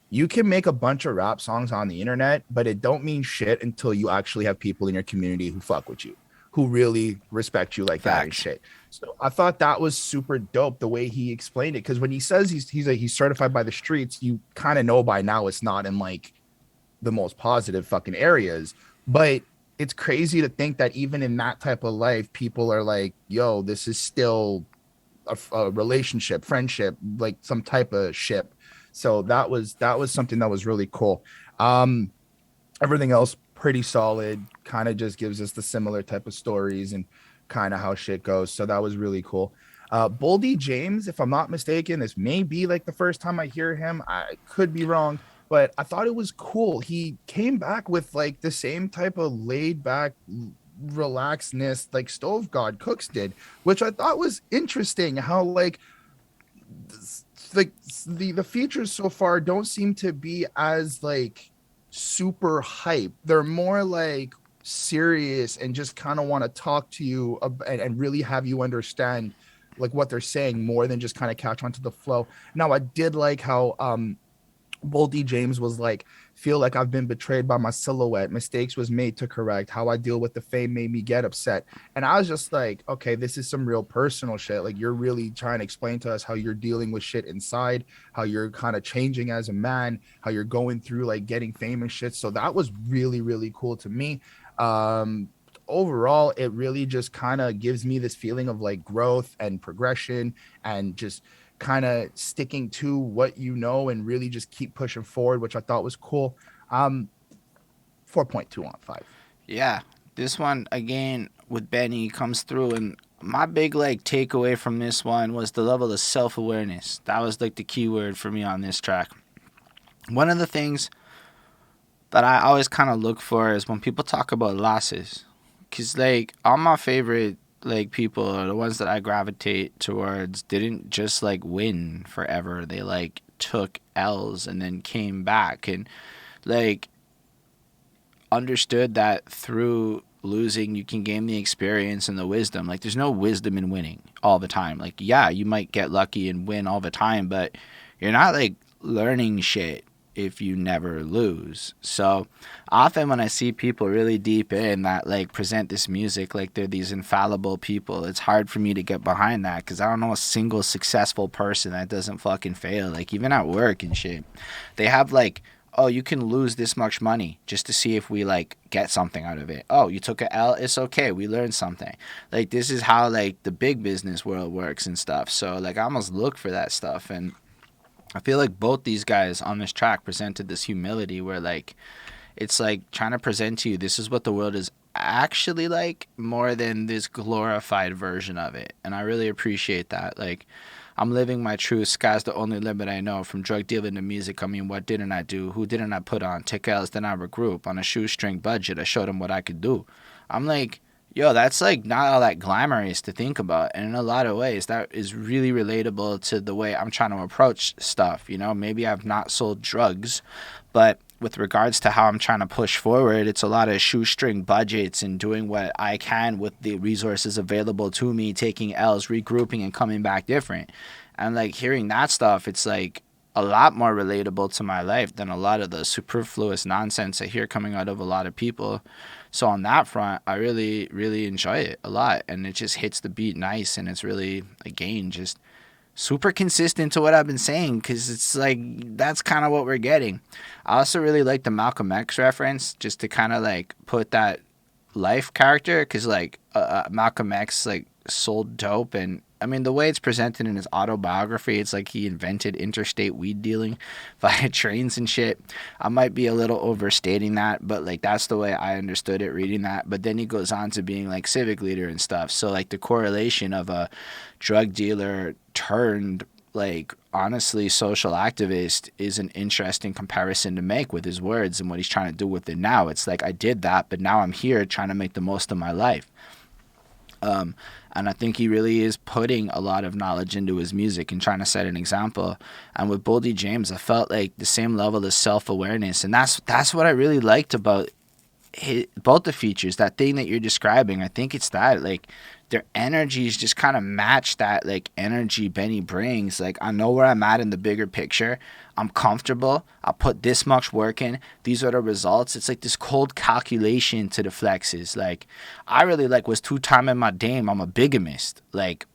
S2: you can make a bunch of rap songs on the internet, but it don't mean shit until you actually have people in your community who fuck with you, who really respect you like that and
S1: Facts.
S2: shit. So I thought that was super dope the way he explained it. Because when he says he's certified by the streets, you kind of know by now it's not in like the most positive fucking areas. But it's crazy to think that even in that type of life, people are like, yo, this is still a relationship, friendship, like some type of ship. So that was something that was really cool. Um, Everything else pretty solid. Kind of just gives us the similar type of stories and kind of how shit goes. So that was really cool. Boldy James, if I'm not mistaken, this may be like the first time I hear him. I could be wrong, but I thought it was cool. He came back with like the same type of laid back relaxedness like Stove God Cooks did, which I thought was interesting. How like the features so far don't seem to be as like super hype. They're more like serious and just kind of want to talk to you and really have you understand like what they're saying more than just kind of catch onto the flow. Now I did like how Boldy James was like, feel like I've been betrayed by my silhouette. Mistakes was made to correct. How I deal with the fame made me get upset. And I was just like, okay, this is some real personal shit. Like you're really trying to explain to us how you're dealing with shit inside, how you're kind of changing as a man, how you're going through like getting fame and shit. So that was really, really cool to me. Overall, it really just kind of gives me this feeling of like growth and progression and just kind of sticking to what you know and really just keep pushing forward, which I thought was cool. Um, 4.2 on 5.
S1: Yeah, this one again with Benny comes through, and my big like takeaway from this one was the level of self awareness. That was like the key word for me on this track. One of the things that I always kind of look for is when people talk about losses, cause like all my favorite like people are the ones that I gravitate towards didn't just like win forever. They like took L's and then came back and like understood that through losing you can gain the experience and the wisdom. Like there's no wisdom in winning all the time. Like yeah, you might get lucky and win all the time, but you're not like learning shit if you never lose. So often when I see people really deep in that like present this music like they're these infallible people, it's hard for me to get behind that because I don't know a single successful person that doesn't fucking fail. Like even at work and shit, they have like, oh, you can lose this much money just to see if we like get something out of it. Oh, you took a L, it's okay, we learned something. Like this is how like the big business world works and stuff. So like I almost look for that stuff, and I feel like both these guys on this track presented this humility where like it's like trying to present to you this is what the world is actually like more than this glorified version of it. And I really appreciate that. Like I'm living my truth. Sky's the only limit I know. From drug dealing to music, I mean, what didn't I do? Who didn't I put on? Take L's, then I regroup. On a shoestring budget, I showed them what I could do. I'm like, yo, that's like not all that glamorous to think about. And in a lot of ways, that is really relatable to the way I'm trying to approach stuff. You know, maybe I've not sold drugs, but with regards to how I'm trying to push forward, it's a lot of shoestring budgets and doing what I can with the resources available to me, taking L's, regrouping, and coming back different. And like hearing that stuff, it's like a lot more relatable to my life than a lot of the superfluous nonsense I hear coming out of a lot of people. So on that front, I really, really enjoy it a lot. And it just hits the beat nice. And it's really, again, just super consistent to what I've been saying because it's like that's kind of what we're getting. I also really like the Malcolm X reference just to kind of like put that life character because like Malcolm X like sold dope, and I mean the way it's presented in his autobiography, it's like he invented interstate weed dealing via trains and shit. I might be a little overstating that, but like that's the way I understood it reading that. But then he goes on to being like civic leader and stuff. So like the correlation of a drug dealer turned like, honestly, social activist is an interesting comparison to make with his words and what he's trying to do with it now. It's like, I did that, but now I'm here trying to make the most of my life. And I think he really is putting a lot of knowledge into his music and trying to set an example. And with Boldy James, I felt like the same level of self-awareness. And that's what I really liked about both the features, that thing that you're describing. I think it's that, like, their energies just kind of match that, like, energy Benny brings. Like, I know where I'm at in the bigger picture. I'm comfortable. I put this much work in. These are the results. It's like this cold calculation to the flexes. Like, I really, like, was 2-time in my dame. I'm a bigamist. Like,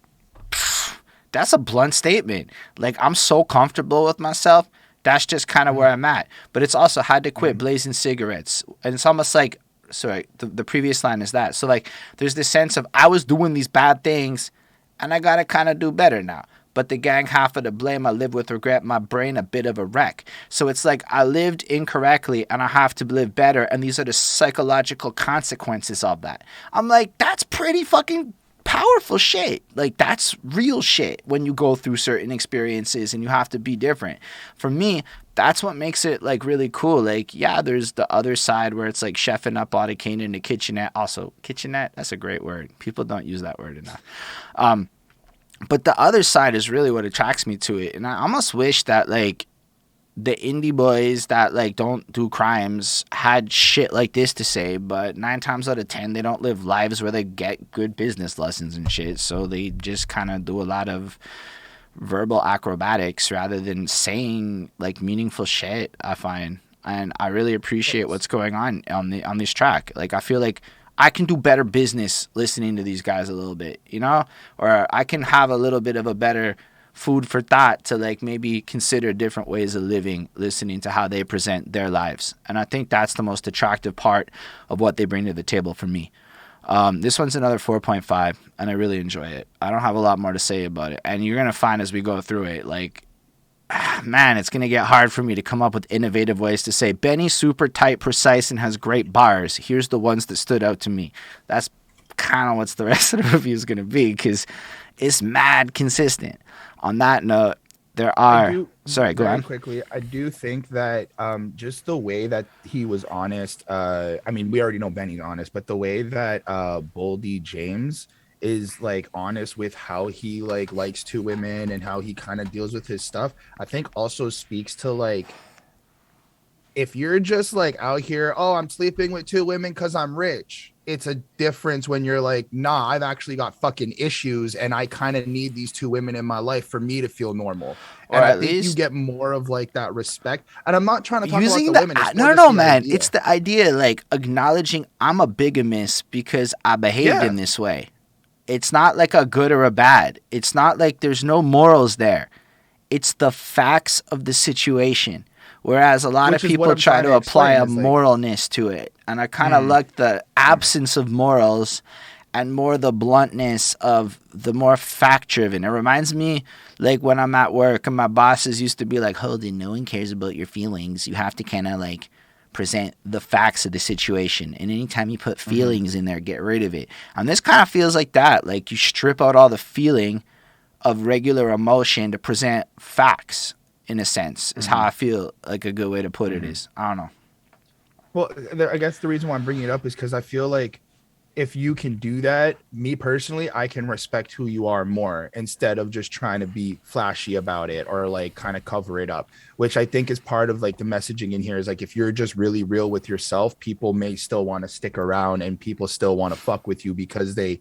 S1: that's a blunt statement. Like, I'm so comfortable with myself. That's just kind of where I'm at. But it's also had to quit blazing cigarettes. And it's almost like, sorry, the previous line is that. So, like, there's this sense of, I was doing these bad things and I got to kind of do better now. But the gang half of the blame, I live with regret, my brain a bit of a wreck. So it's like, I lived incorrectly and I have to live better. And these are the psychological consequences of that. I'm like, that's pretty fucking powerful shit. Like, that's real shit when you go through certain experiences and you have to be different. For me, that's what makes it, like, really cool. Like, yeah, there's the other side where it's like chefing up Audie Kane in the kitchenette. Also, kitchenette, that's a great word. People don't use that word enough. But the other side is really what attracts me to it. And I almost wish that, like, the indie boys that, like, don't do crimes had shit like this to say, but 9 times out of 10 they don't live lives where they get good business lessons and shit. So they just kind of do a lot of verbal acrobatics rather than saying, like, meaningful shit, I find. And I really appreciate what's going on this track. Like, I feel like I can do better business listening to these guys a little bit, you know? Or I can have a little bit of a better food for thought to, like, maybe consider different ways of living, listening to how they present their lives. And I think that's the most attractive part of what they bring to the table for me. This one's another 4.5, and I really enjoy it. I don't have a lot more to say about it. And you're going to find as we go through it, like, man, it's going to get hard for me to come up with innovative ways to say, Benny's super tight, precise, and has great bars. Here's the ones that stood out to me. That's kind of what's the rest of the review is going to be, because it's mad consistent. On that note, there are... Sorry, go on.
S2: Quickly, I do think that just the way that he was honest, I mean, we already know Benny's honest, but the way that Boldy James is, like, honest with how he, like, likes 2 women and how he kind of deals with his stuff, I think also speaks to, like, if you're just, like, out here, oh, I'm sleeping with 2 women because I'm rich. It's a difference when you're like, nah, I've actually got fucking issues and I kind of need these 2 women in my life for me to feel normal. And I think you get more of, like, that respect. And I'm not trying to talk about the women.
S1: No, man. Idea. It's the idea, like, acknowledging I'm a bigamist because I behaved in this way. It's not like a good or a bad. It's not like there's no morals there. It's the facts of the situation. Whereas a lot of people try to apply a moralness to it. And I kind of like the absence of morals and more the bluntness of the more fact-driven. It reminds me, like, when I'm at work and my bosses used to be like, Holden, no one cares about your feelings. You have to kind of, like, present the facts of the situation. And anytime you put feelings in there, get rid of it. And this kind of feels like that. Like, you strip out all the feeling of regular emotion to present facts. In a sense, is how I feel like a good way to put it is. I don't know.
S2: Well, I guess the reason why I'm bringing it up is because I feel like if you can do that, me personally, I can respect who you are more instead of just trying to be flashy about it or, like, kind of cover it up, which I think is part of, like, the messaging in here is, like, if you're just really real with yourself, people may still want to stick around and people still want to fuck with you because they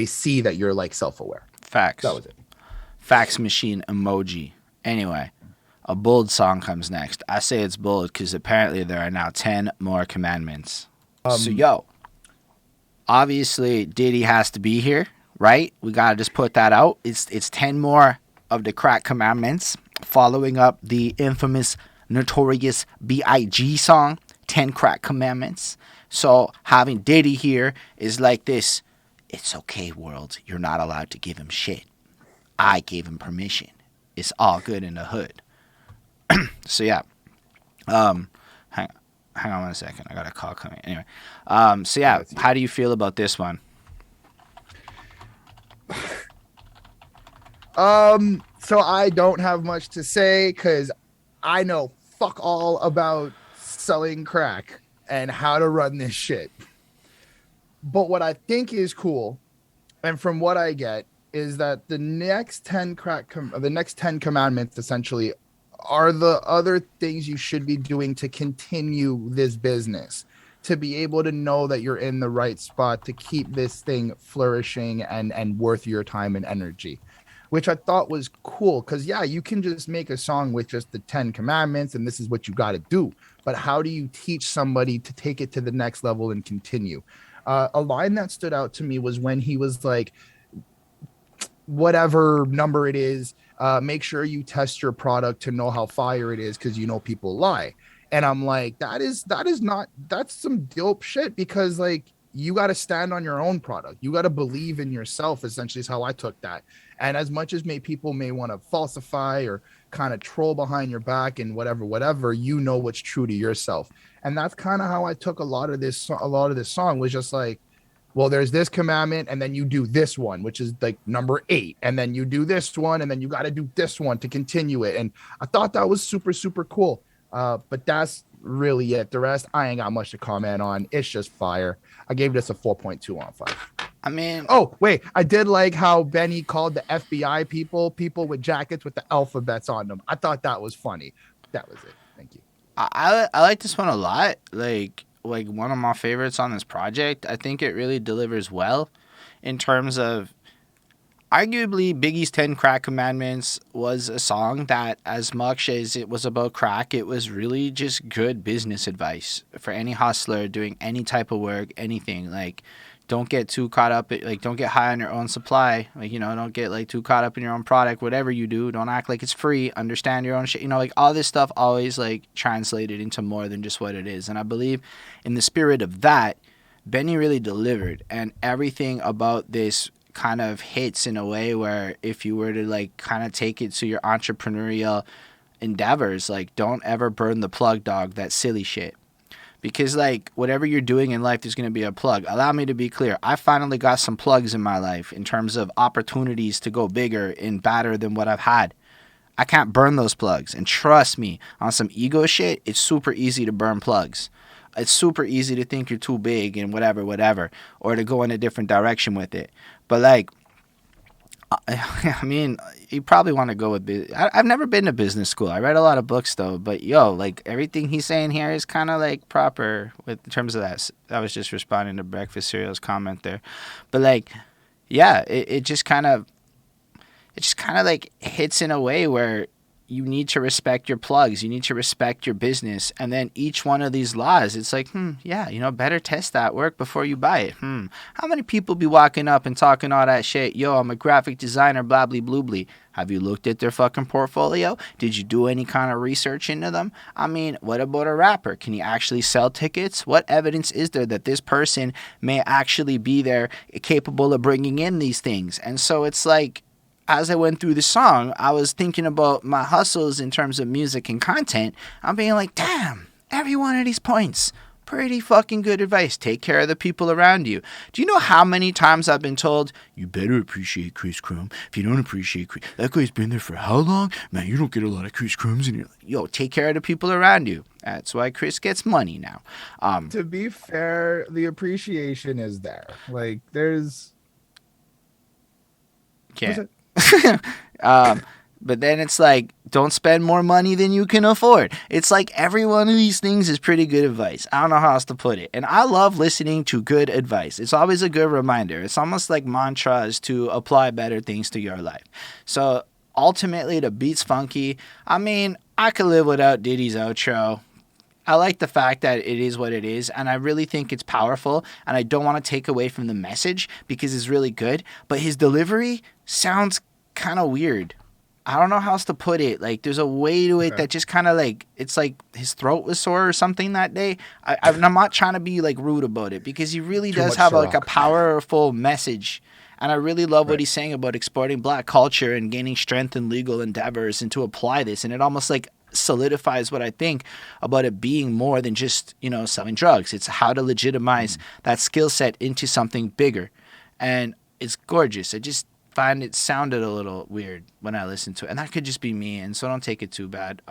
S2: see that you're, like, self-aware.
S1: Facts.
S2: That was it.
S1: Fax machine emoji. Anyway. A bold song comes next. I say it's bold because apparently there are now 10 more commandments. So, obviously Diddy has to be here, right? We got to just put that out. It's 10 more of the crack commandments, following up the infamous, notorious B.I.G. song, 10 Crack Commandments. So having Diddy here is like this, it's okay, world. You're not allowed to give him shit. I gave him permission. It's all good in the hood. So yeah, hang on 1 second. I got a call coming. Anyway, so yeah, how do you feel about this one?
S2: So I don't have much to say because I know fuck all about selling crack and how to run this shit. But what I think is cool, and from what I get, is that the next 10 the next 10 commandments essentially are the other things you should be doing to continue this business, to be able to know that you're in the right spot to keep this thing flourishing and worth your time and energy, which I thought was cool. Because yeah, you can just make a song with just the 10 commandments and this is what you got to do, but how do you teach somebody to take it to the next level and continue? A line that stood out to me was when he was like, whatever number it is, make sure you test your product to know how fire it is, because you know people lie. And I'm like, that's some dope shit, because like you got to stand on your own product. You got to believe in yourself, essentially, is how I took that. And as much as people may want to falsify or kind of troll behind your back and whatever, you know what's true to yourself. And that's kind of how I took a lot of this song, was just like, well, there's this commandment, and then you do this one, which is like number 8, and then you do this one, and then you got to do this one to continue it. And I thought that was super, super cool. But that's really it. The rest, I ain't got much to comment on. It's just fire. I gave this a 4.2 on 5.
S1: I mean,
S2: oh wait, I did like how Benny called the FBI people with jackets with the alphabets on them. I thought that was funny. That was it. Thank you.
S1: I like this one a lot. Like one of my favorites on this project. I think it really delivers well in terms of, arguably, Biggie's 10 Crack Commandments was a song that, as much as it was about crack, it was really just good business advice for any hustler doing any type of work, anything. Like, don't get too caught up, don't get high on your own supply. Don't get, too caught up in your own product. Whatever you do, don't act like it's free. Understand your own shit. All this stuff always, translated into more than just what it is. And I believe in the spirit of that, Benny really delivered. And everything about this kind of hits in a way where, if you were to kind of take it to your entrepreneurial endeavors, don't ever burn the plug, dog. That silly shit. Because whatever you're doing in life, there's going to be a plug. Allow me to be clear. I finally got some plugs in my life in terms of opportunities to go bigger and badder than what I've had. I can't burn those plugs. And trust me, on some ego shit, it's super easy to burn plugs. It's super easy to think you're too big and whatever, or to go in a different direction with it. But I mean, you probably want to go with I've never been to business school. I read a lot of books though, but everything he's saying here is kind of proper in terms of that. I was just responding to Breakfast Cereal's comment there, but yeah, it just kind of hits in a way where you need to respect your plugs. You need to respect your business. And then each one of these laws, it's better test that work before you buy it. How many people be walking up and talking all that shit? Yo, I'm a graphic designer, blah, blah, blah, blah. Have you looked at their fucking portfolio? Did you do any kind of research into them? I mean, what about a rapper? Can he actually sell tickets? What evidence is there that this person may actually be there capable of bringing in these things? And so it's as I went through the song, I was thinking about my hustles in terms of music and content. I'm being damn, every one of these points, pretty fucking good advice. Take care of the people around you. Do you know how many times I've been told, you better appreciate Chris Crum? If you don't appreciate Chris, that guy's been there for how long? Man, you don't get a lot of Chris Crums in your life. Yo, take care of the people around you. That's why Chris gets money now.
S2: To be fair, the appreciation is there. There's...
S1: Can't. But then it's don't spend more money than you can afford. It's every one of these things is pretty good advice. I don't know how else to put it. And I love listening to good advice. It's always a good reminder. It's almost like mantras to apply better things to your life. So ultimately, the beat's funky. I mean, I could live without Diddy's outro. I like the fact that it is what it is, and I really think it's powerful, and I don't want to take away from the message because it's really good, but his delivery sounds kind of weird. I don't know how else to put it. There's a way to it that just kind of it's his throat was sore or something that day. I'm not trying to be rude about it, because he really does have a powerful message. And I really love what he's saying about exporting black culture and gaining strength in legal endeavors and to apply this. And it almost solidifies what I think about it being more than just, selling drugs. It's how to legitimize that skill set into something bigger. And it's gorgeous. find it sounded a little weird when I listened to it, and that could just be me, and so don't take it too bad.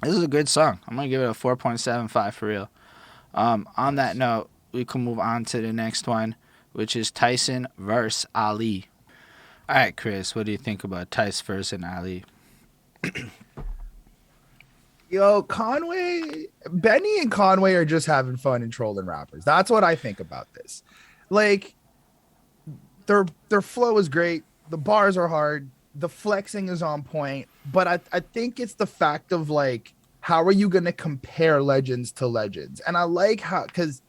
S1: This is a good song. I'm gonna give it a 4.75 for real. On that note, we can move on to the next one, which is Tyson versus Ali. All right, Chris, what do you think about Tyson versus Ali?
S2: Yo, Conway, Benny and Conway are just having fun and trolling rappers. That's what I think about this. Like, their flow is great. The bars are hard. The flexing is on point. But I think it's the fact of like, how are you gonna compare legends to legends? And I like how, because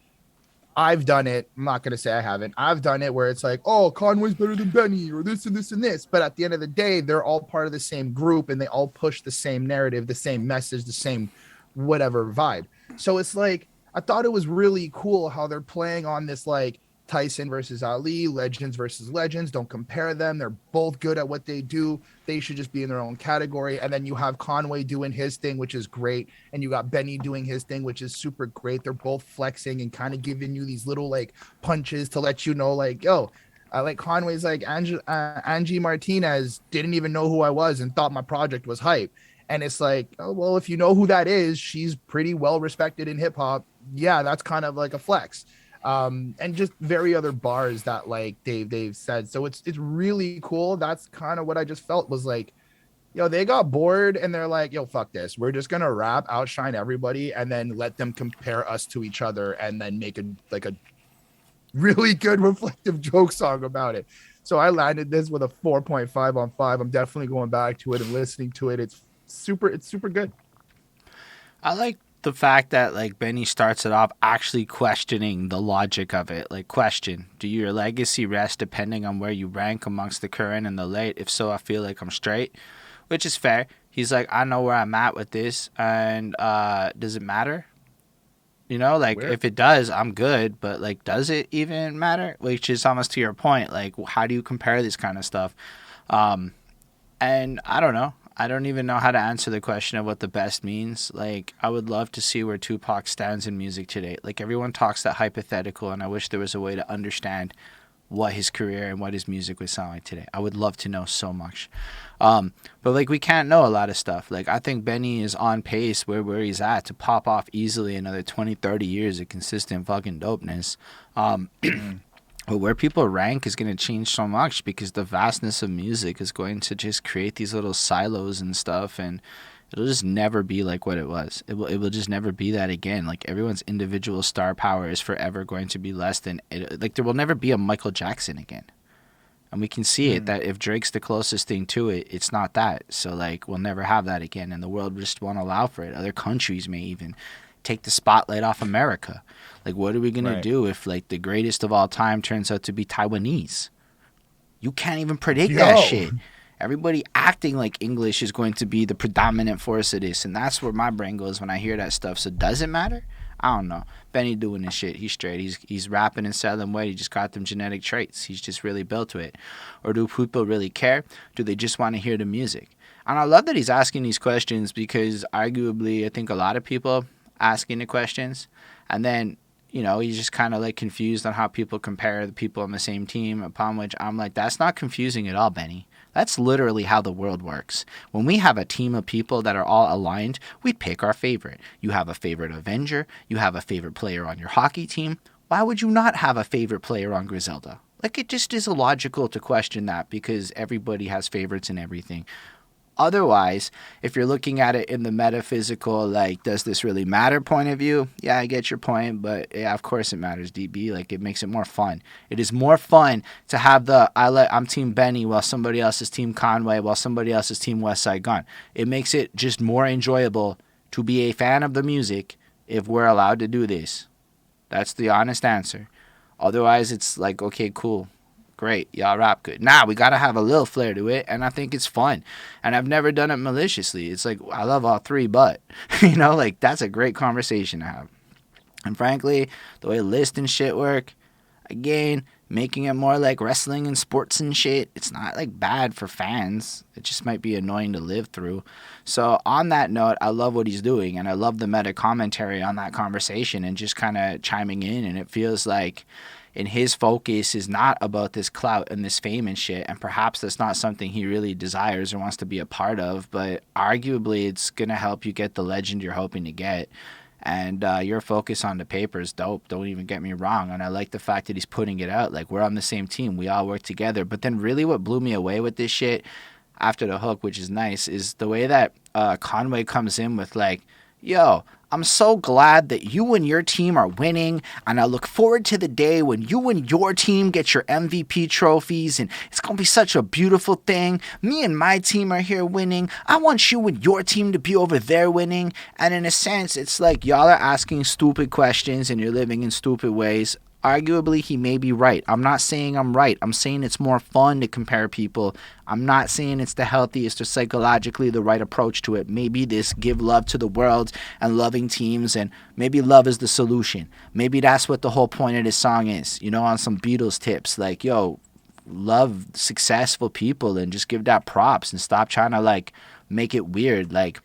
S2: I've done it. I'm not gonna say I haven't. I've done it where it's like, oh, Conway's better than Benny, or this and this and this. But at the end of the day, they're all part of the same group, and they all push the same narrative, the same message, the same whatever vibe. So it's like, I thought it was really cool how they're playing on this like Tyson versus Ali, legends versus legends. Don't compare them. They're both good at what they do. They should just be in their own category. And then you have Conway doing his thing, which is great. And you got Benny doing his thing, which is super great. They're both flexing and kind of giving you these little like punches to let you know, like, yo, I like Conway's like Angie Martinez didn't even know who I was and thought my project was hype. And it's like, oh, well, if you know who that is, she's pretty well respected in hip hop. Yeah, that's kind of like a flex. And just very other bars that like they've said. So it's really cool. That's kind of what I just felt was like, yo, they got bored and they're like, yo, fuck this. We're just gonna rap, outshine everybody, and then let them compare us to each other and then make a really good reflective joke song about it. So I landed this with a 4.5 on 5. I'm definitely going back to it and listening to it. It's super good.
S1: I like the fact that like Benny starts it off actually questioning the logic of it. Like, question, do your legacy rest depending on where you rank amongst the current and the late? If so, I feel like I'm straight, which is fair. He's like, I know where I'm at with this, and does it matter? You know, like,
S2: Where?
S1: if it does, I'm good, but like, does it even matter? Which is almost to your point. Like, how do you compare this kind of stuff? And I don't know. I don't even know how to answer the question of what the best means. Like, I would love to see where Tupac stands in music today. Like, everyone talks that hypothetical, and I wish there was a way to understand what his career and what his music would sound like today. I would love to know so much. But, like, we can't know a lot of stuff. Like, I think Benny is on pace where he's at to pop off easily another 20, 30 years of consistent fucking dopeness. But where people rank is going to change so much because the vastness of music is going to just create these little silos and stuff, and it'll just never be like what it was. It will just never be that again. Like, everyone's individual star power is forever going to be less than it. Like, there will never be a Michael Jackson again. And we can see it that if Drake's the closest thing to it, it's not that. So like, we'll never have that again, and the world just won't allow for it. Other countries may even take the spotlight off America. Like, what are we gonna do if like the greatest of all time turns out to be Taiwanese? You can't even predict that shit. Everybody acting like English is going to be the predominant force of this, and that's where my brain goes when I hear that stuff. So does it matter? I don't know. Benny doing this shit. He's straight. He's rapping and selling weight. He just got them genetic traits. He's just really built to it. Or do people really care? Do they just want to hear the music? And I love that he's asking these questions because arguably I think a lot of people asking the questions, and then, you know, he's just kind of like confused on how people compare the people on the same team, upon which I'm like, that's not confusing at all, Benny. That's literally how the world works. When we have a team of people that are all aligned, we pick our favorite. You have a favorite Avenger. You have a favorite player on your hockey team. Why would you not have a favorite player on Griselda? Like, it just is illogical to question that because everybody has favorites and everything. Otherwise, if you're looking at it in the metaphysical, like, does this really matter point of view? Yeah, I get your point, but yeah, of course it matters, DB. Like, it makes it more fun. It is more fun to have I'm Team Benny while somebody else is Team Conway while somebody else is Team Westside Gunn. It makes it just more enjoyable to be a fan of the music if we're allowed to do this. That's the honest answer. Otherwise, it's like, okay, cool. Great, y'all rap good. Nah, we gotta have a little flair to it, and I think it's fun. And I've never done it maliciously. It's like, I love all three, but, you know, like, that's a great conversation to have. And frankly, the way list and shit work, again, making it more like wrestling and sports and shit, it's not like bad for fans. It just might be annoying to live through. So on that note, I love what he's doing, and I love the meta commentary on that conversation and just kind of chiming in, and it feels like and his focus is not about this clout and this fame and shit, and perhaps that's not something he really desires or wants to be a part of, but arguably it's gonna help you get the legend you're hoping to get. And your focus on the paper is dope. Don't even get me wrong. And I like the fact that he's putting it out. Like, we're on the same team. We all work together. But then really what blew me away with this shit after the hook, which is nice, is the way that Conway comes in with like, yo, I'm so glad that you and your team are winning, and I look forward to the day when you and your team get your MVP trophies, and it's going to be such a beautiful thing. Me and my team are here winning. I want you and your team to be over there winning. And in a sense, it's like y'all are asking stupid questions and you're living in stupid ways. Arguably, he may be right. I'm not saying I'm right. I'm saying it's more fun to compare people. I'm not saying it's the healthiest or psychologically the right approach to it. Maybe this give love to the world and loving teams, and maybe love is the solution. Maybe that's what the whole point of this song is. You know, on some Beatles tips, like, yo, love successful people and just give that props and stop trying to, like, make it weird. Like,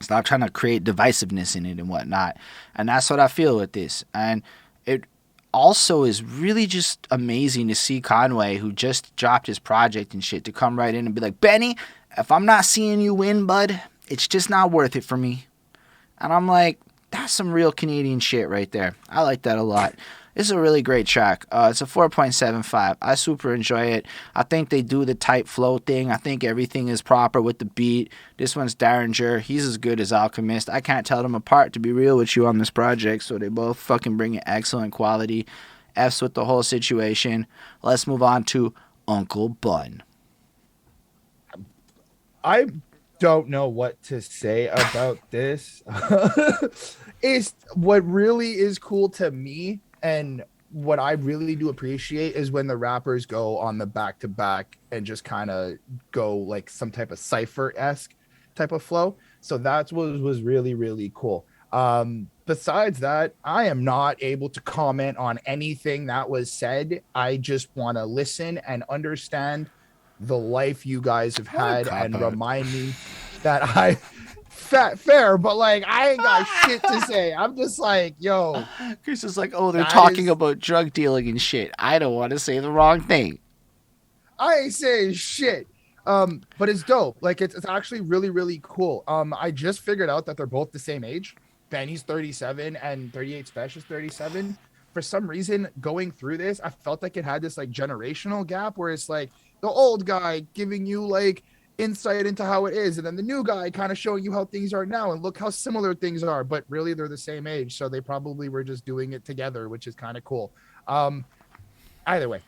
S1: stop trying to create divisiveness in it and whatnot. And that's what I feel with this. And it also is really just amazing to see Conway, who just dropped his project and shit, to come right in and be like, Benny, if I'm not seeing you win, bud, it's just not worth it for me. And I'm like, that's some real Canadian shit right there. I like that a lot. This is a really great track. It's a 4.75. I super enjoy it. I think they do the tight flow thing. I think everything is proper with the beat. This one's Derringer. He's as good as Alchemist. I can't tell them apart, to be real with you, on this project. So they both fucking bring in excellent quality. F's with the whole situation. Let's move on to Uncle Bun.
S2: I don't know what to say about this. It's what really is cool to me, and what I really do appreciate is when the rappers go on the back to back and just kind of go like some type of cipher-esque type of flow. So that's what was really, really cool. Besides that, I am not able to comment on anything that was said. I just want to listen and understand the life you guys have had and remind me that I fair, but like I ain't got shit to say. I'm just like, yo.
S1: Chris is like, oh, they're talking about drug dealing and shit. I don't want to say the wrong thing.
S2: I ain't saying shit. But it's dope. Like it's actually really, really cool. I just figured out that they're both the same age. Benny's 37 and 38 Spesh is 37. For some reason, going through this, I felt like it had this like generational gap where it's like the old guy giving you like insight into how it is, and then the new guy kind of showing you how things are now, and look how similar things are, but really they're the same age, so they probably were just doing it together, which is kind of cool. Either way,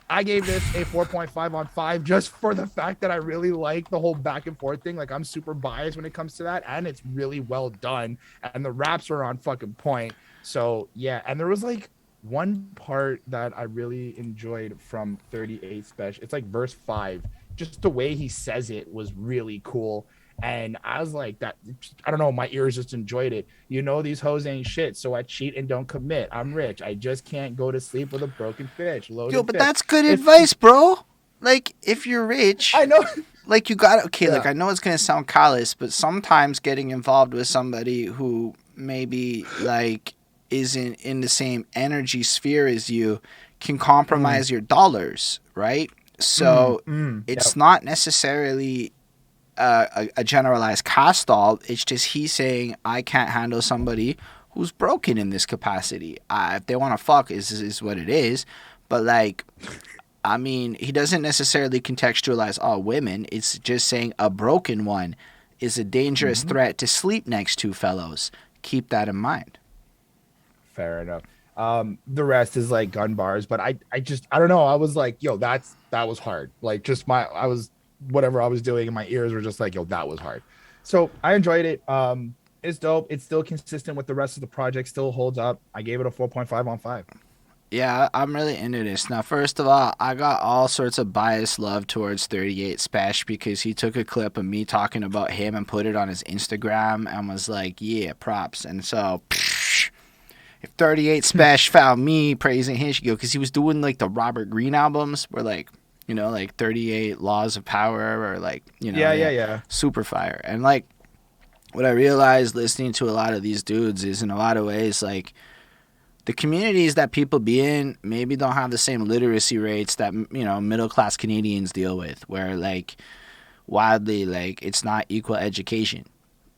S2: I gave this a 4.5 on 5 just for the fact that I really like the whole back and forth thing. Like, I'm super biased when it comes to that, and it's really well done, and the raps are on fucking point. So yeah, and there was like one part that I really enjoyed from 38 Spesh. It's like verse 5. Just the way he says it was really cool. And I was like, that, I don't know, my ears just enjoyed it. You know, these hoes ain't shit, so I cheat and don't commit. I'm rich. I just can't go to sleep with a broken bitch.
S1: Yo, but that's good advice, bro. Like, if you're rich,
S2: I know.
S1: Like, you got, okay, yeah. Like, I know it's going to sound callous, but sometimes getting involved with somebody who maybe, like, isn't in the same energy sphere as you can compromise your dollars, right? So it's not necessarily a generalized cast-all. It's just he's saying, I can't handle somebody who's broken in this capacity. If they want to fuck, is what it is. But, like, I mean, he doesn't necessarily contextualize all women. It's just saying a broken one is a dangerous threat to sleep next to, fellows. Keep that in mind.
S2: Fair enough. The rest is like gun bars, but I don't know. I was like, yo, that was hard. Like, just whatever I was doing and my ears were just like, yo, that was hard. So I enjoyed it. It's dope. It's still consistent with the rest of the project, still holds up. I gave it a 4.5 on 5.
S1: Yeah, I'm really into this. Now, first of all, I got all sorts of biased love towards 38 Spesh because he took a clip of me talking about him and put it on his Instagram and was like, yeah, props. And so, if 38 Spesh found me praising his, because he was doing like the Robert Greene albums where, like, you know, like 38 Laws of Power or like, you know,
S2: yeah,
S1: super fire. And like, what I realized listening to a lot of these dudes is in a lot of ways, like, the communities that people be in maybe don't have the same literacy rates that middle class Canadians deal with, where like wildly like it's not equal education.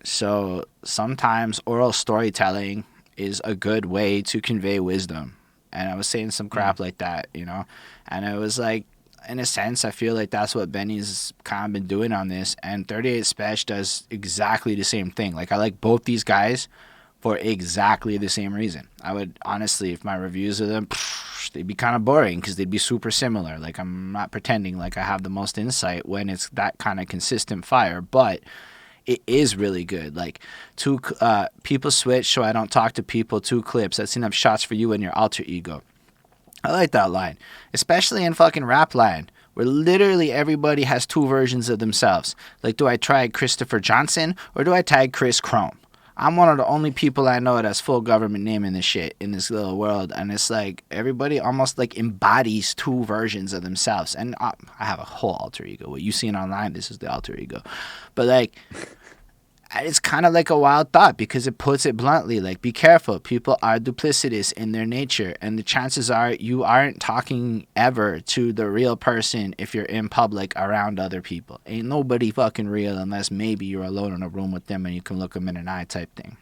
S1: So sometimes oral storytelling is a good way to convey wisdom. And I was saying some crap like that. And it was like, in a sense, I feel like that's what Benny's kind of been doing on this. And 38 Spesh does exactly the same thing. Like, I like both these guys for exactly the same reason. I would honestly, if my reviews of them, they'd be kind of boring because they'd be super similar. Like, I'm not pretending like I have the most insight when it's that kind of consistent fire, but it is really good. Like, two people switch so I don't talk to people, two clips. I've seen enough shots for you and your alter ego. I like that line, especially in fucking rap line, where literally everybody has two versions of themselves. Like, do I tag Christopher Johnson or do I tag Chris Chrome? I'm one of the only people I know that has full government name in this shit, in this little world. And it's like everybody almost like embodies two versions of themselves. And I have a whole alter ego. What you seen online, this is the alter ego. But like, it's kind of like a wild thought because it puts it bluntly. Like, be careful. People are duplicitous in their nature. And the chances are you aren't talking ever to the real person if you're in public around other people. Ain't nobody fucking real unless maybe you're alone in a room with them and you can look them in an eye type thing.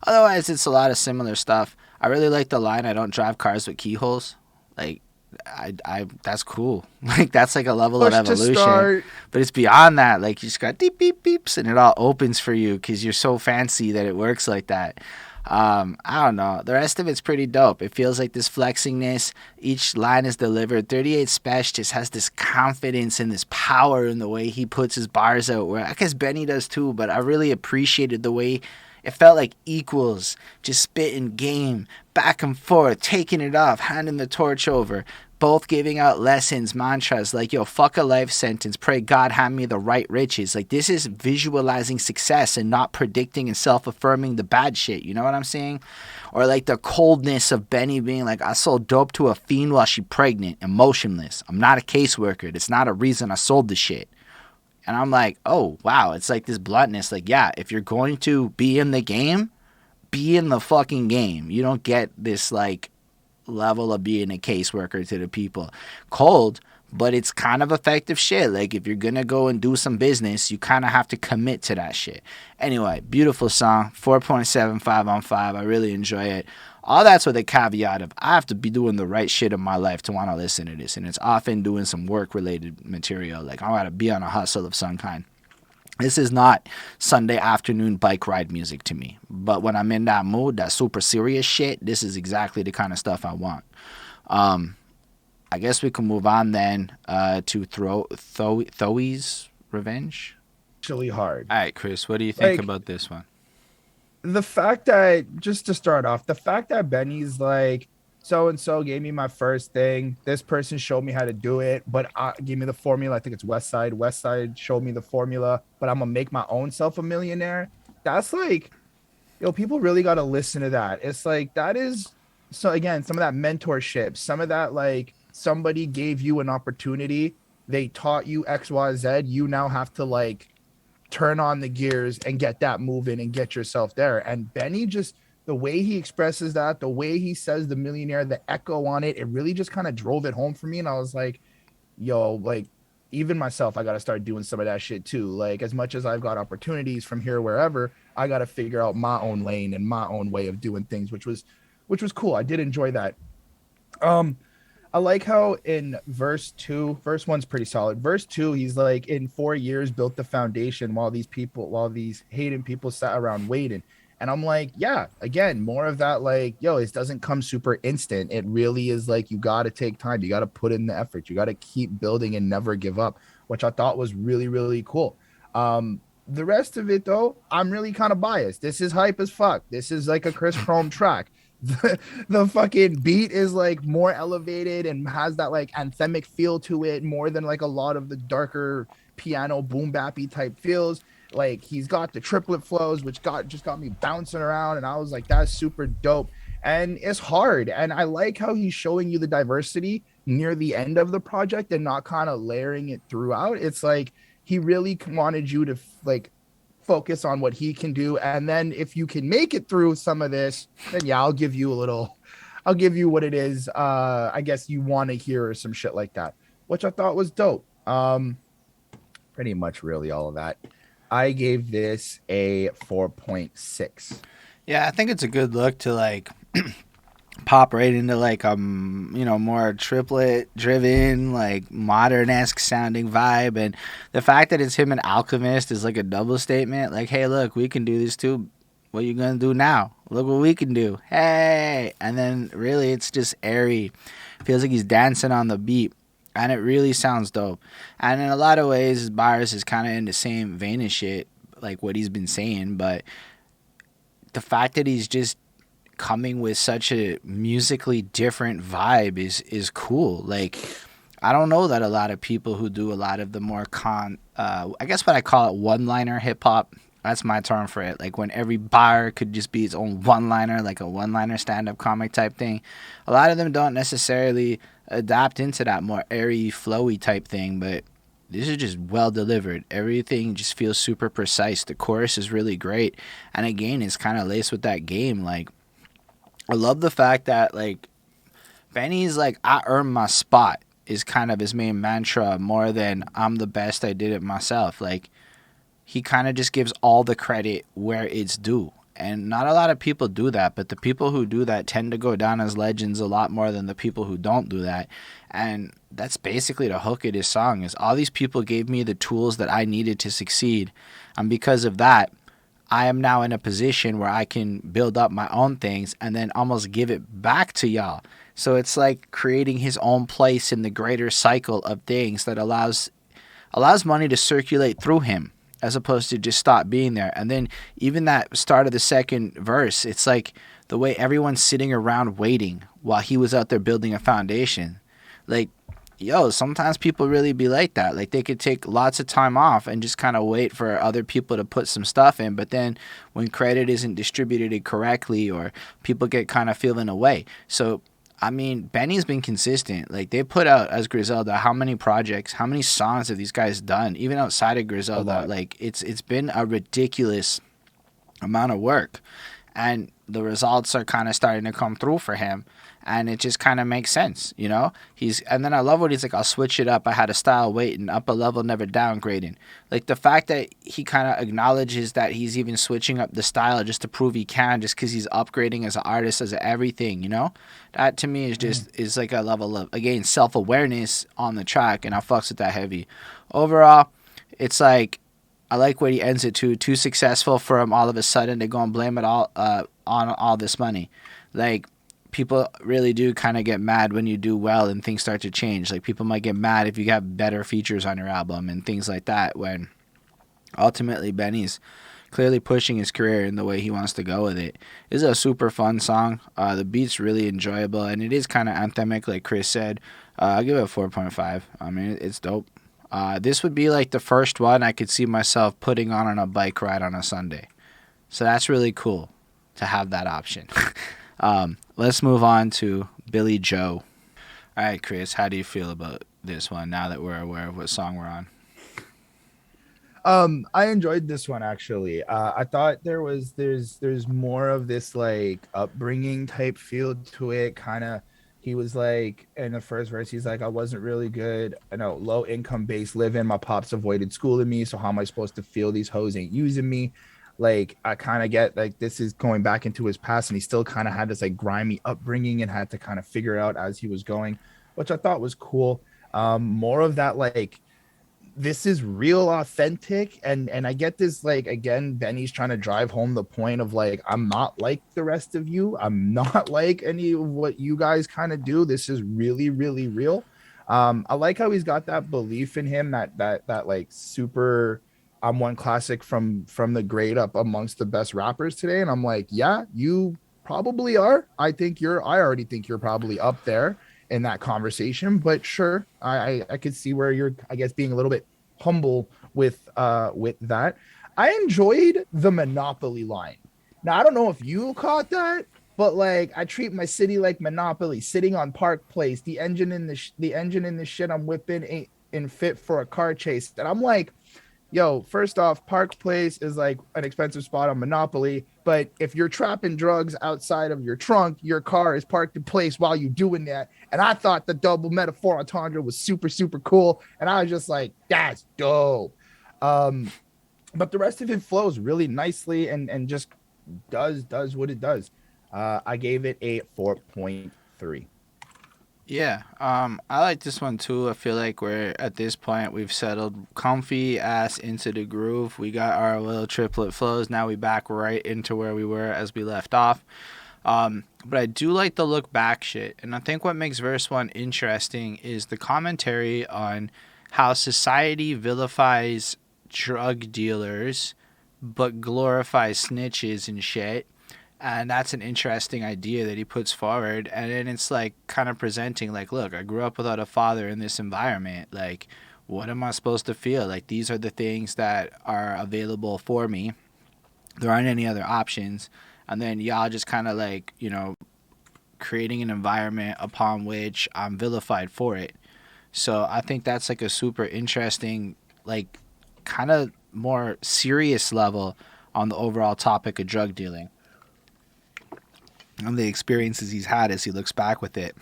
S1: Otherwise, it's a lot of similar stuff. I really like the line, I don't drive cars with keyholes. Like, I that's cool. Like, that's like a level of evolution. But it's beyond that. Like, you just got beep beep beeps and it all opens for you because you're so fancy that it works like that. I don't know. The rest of it's pretty dope. It feels like this flexingness. Each line is delivered. 38 Spesh just has this confidence and this power in the way he puts his bars out. Where I guess Benny does too, but I really appreciated the way it felt like equals, just spitting game, back and forth, taking it off, handing the torch over, both giving out lessons, mantras like, yo, fuck a life sentence, pray God hand me the right riches. Like, this is visualizing success and not predicting and self-affirming the bad shit, you know what I'm saying? Or like the coldness of Benny being like, I sold dope to a fiend while she pregnant, emotionless. I'm not a caseworker. That's not a reason I sold the shit. And I'm like, oh, wow. It's like this bluntness. Like, yeah, if you're going to be in the game, be in the fucking game. You don't get this, like, level of being a caseworker to the people. Cold, but it's kind of effective shit. Like, if you're going to go and do some business, you kind of have to commit to that shit. Anyway, beautiful song. 4.75 on 5. I really enjoy it. All that's with a caveat of I have to be doing the right shit in my life to want to listen to this. And it's often doing some work-related material. Like, I got to be on a hustle of some kind. This is not Sunday afternoon bike ride music to me. But when I'm in that mood, that super serious shit, this is exactly the kind of stuff I want. I guess we can move on then to Thowy's Revenge.
S2: Actually hard.
S1: All right, Chris, what do you think about this one?
S2: The fact that, just to start off, the fact that Benny's like, so and so gave me my first thing. This person showed me how to do it, but gave me the formula. I think it's Westside. Westside showed me the formula, but I'm gonna make my own self a millionaire. That's like, yo, people really gotta listen to that. It's like, that is, so again, some of that mentorship, some of that, like, somebody gave you an opportunity, they taught you XYZ, you now have to like turn on the gears and get that moving and get yourself there. And Benny, just the way he expresses that, the way he says the millionaire, the echo on it, it really just kind of drove it home for me. And I was like, yo, like, even myself, I got to start doing some of that shit too. Like, as much as I've got opportunities from here, wherever, I got to figure out my own lane and my own way of doing things, which was cool. I did enjoy that. I like how in verse 1's pretty solid. Verse 2, he's like, in 4 years built the foundation while these hating people sat around waiting. And I'm like, yeah, again, more of that, like, yo, it doesn't come super instant. It really is like, you got to take time. You got to put in the effort. You got to keep building and never give up, which I thought was really, really cool. The rest of it, though, I'm really kind of biased. This is hype as fuck. This is like a Chris Chrome track. The fucking beat is like more elevated and has that like anthemic feel to it more than like a lot of the darker piano boom bappy type feels. Like, he's got the triplet flows, which just got me bouncing around, and I was like, that's super dope. And it's hard, and I like how he's showing you the diversity near the end of the project and not kind of layering it throughout. It's like he really wanted you to like focus on what he can do. And then if you can make it through some of this, then yeah, I'll give you what it is. I guess you want to hear or some shit like that, which I thought was dope. Pretty much really all of that. I gave this a 4.6.
S1: Yeah, I think it's a good look to like pop right into like more triplet driven like modern esque sounding vibe, and the fact that it's him and Alchemist is like a double statement. Like, hey, look, we can do this too. What you gonna do now? Look what we can do. Hey, and then really it's just airy. Feels like he's dancing on the beat, and it really sounds dope. And in a lot of ways, his bars is kind of in the same vein as shit, like what he's been saying. But the fact that he's just coming with such a musically different vibe is cool. Like, I don't know that a lot of people who do a lot of the more I guess what I call it one-liner hip hop. That's my term for it. Like when every bar could just be its own one-liner, like a one-liner stand-up comic type thing. A lot of them don't necessarily adapt into that more airy, flowy type thing, but this is just well delivered. Everything just feels super precise. The chorus is really great, and again, it's kind of laced with that game. Like, I love the fact that like Benny's like, I earned my spot is kind of his main mantra more than I'm the best, I did it myself. Like, he kind of just gives all the credit where it's due. And not a lot of people do that, but the people who do that tend to go down as legends a lot more than the people who don't do that. And that's basically the hook of this song is all these people gave me the tools that I needed to succeed. And because of that, I am now in a position where I can build up my own things and then almost give it back to y'all. So it's like creating his own place in the greater cycle of things that allows money to circulate through him as opposed to just stop being there. And then even that start of the second verse, it's like the way everyone's sitting around waiting while he was out there building a foundation. Like, yo, sometimes people really be like that. Like, they could take lots of time off and just kind of wait for other people to put some stuff in. But then when credit isn't distributed correctly or people get kind of feeling away. So, I mean, Benny's been consistent. Like, they put out, as Griselda, how many projects, how many songs have these guys done? Even outside of Griselda, like, it's been a ridiculous amount of work. And the results are kind of starting to come through for him. And it just kind of makes sense, you know? And then I love what he's like, I'll switch it up. I had a style waiting, up a level, never downgrading. Like, the fact that he kind of acknowledges that he's even switching up the style just to prove he can, just because he's upgrading as an artist, as everything, you know? That to me is just, is like a level of, again, self-awareness on the track, and I fucks with that heavy. Overall, it's like, I like where he ends it too successful for him all of a sudden to go and blame it all on all this money. Like, people really do kind of get mad when you do well and things start to change. Like, people might get mad if you have better features on your album and things like that, when ultimately Benny's clearly pushing his career in the way he wants to go with it. This is a super fun song. The beat's really enjoyable, and it is kind of anthemic, like Chris said. I'll give it a 4.5. I mean, it's dope. This would be like the first one I could see myself putting on a bike ride on a Sunday. So that's really cool to have that option. Let's move on to Billy Joe. All right, Chris, how do you feel about this one now that we're aware of what song we're on?
S2: I enjoyed this one actually. I thought there's more of this like upbringing type feel to it. Kind of, he was like in the first verse, he's like, I wasn't really good. I know, low income based living. My pops avoided schooling me, so how am I supposed to feel these hoes ain't using me? Like, I kind of get like this is going back into his past, and he still kind of had this like grimy upbringing and had to kind of figure it out as he was going, which I thought was cool. More of that, like, this is real authentic, and I get this, like, again, Benny's trying to drive home the point of like, I'm not like the rest of you, I'm not like any of what you guys kind of do. This is really, really real. I like how he's got that belief in him, that like super, I'm one classic from the grade up amongst the best rappers today. And I'm like, yeah, you probably are. I already think you're probably up there in that conversation, but sure, I could see where you're, I guess, being a little bit humble with that. I enjoyed the Monopoly line. Now, I don't know if you caught that, but like, I treat my city like Monopoly, sitting on Park Place. The engine in the shit I'm whipping ain't fit for a car chase. And I'm like, yo, first off, Park Place is like an expensive spot on Monopoly. But if you're trapping drugs outside of your trunk, your car is parked in place while you're doing that. And I thought the double metaphor entendre was super, super cool. And I was just like, that's dope. Um, but the rest of it flows really nicely and just does what it does. I gave it a 4.3.
S1: Yeah, I like this one too. I feel like we're at this point we've settled comfy ass into the groove. We got our little triplet flows. Now we back right into where we were as we left off. But I do like the look back shit, and I think what makes verse one interesting is the commentary on how society vilifies drug dealers, but glorifies snitches and shit. And that's an interesting idea that he puts forward. And then it's like kind of presenting, like, look, I grew up without a father in this environment. Like, what am I supposed to feel? Like, these are the things that are available for me. There aren't any other options. And then y'all just kind of like, creating an environment upon which I'm vilified for it. So I think that's like a super interesting, like, kind of more serious level on the overall topic of drug dealing and the experiences he's had as he looks back with it.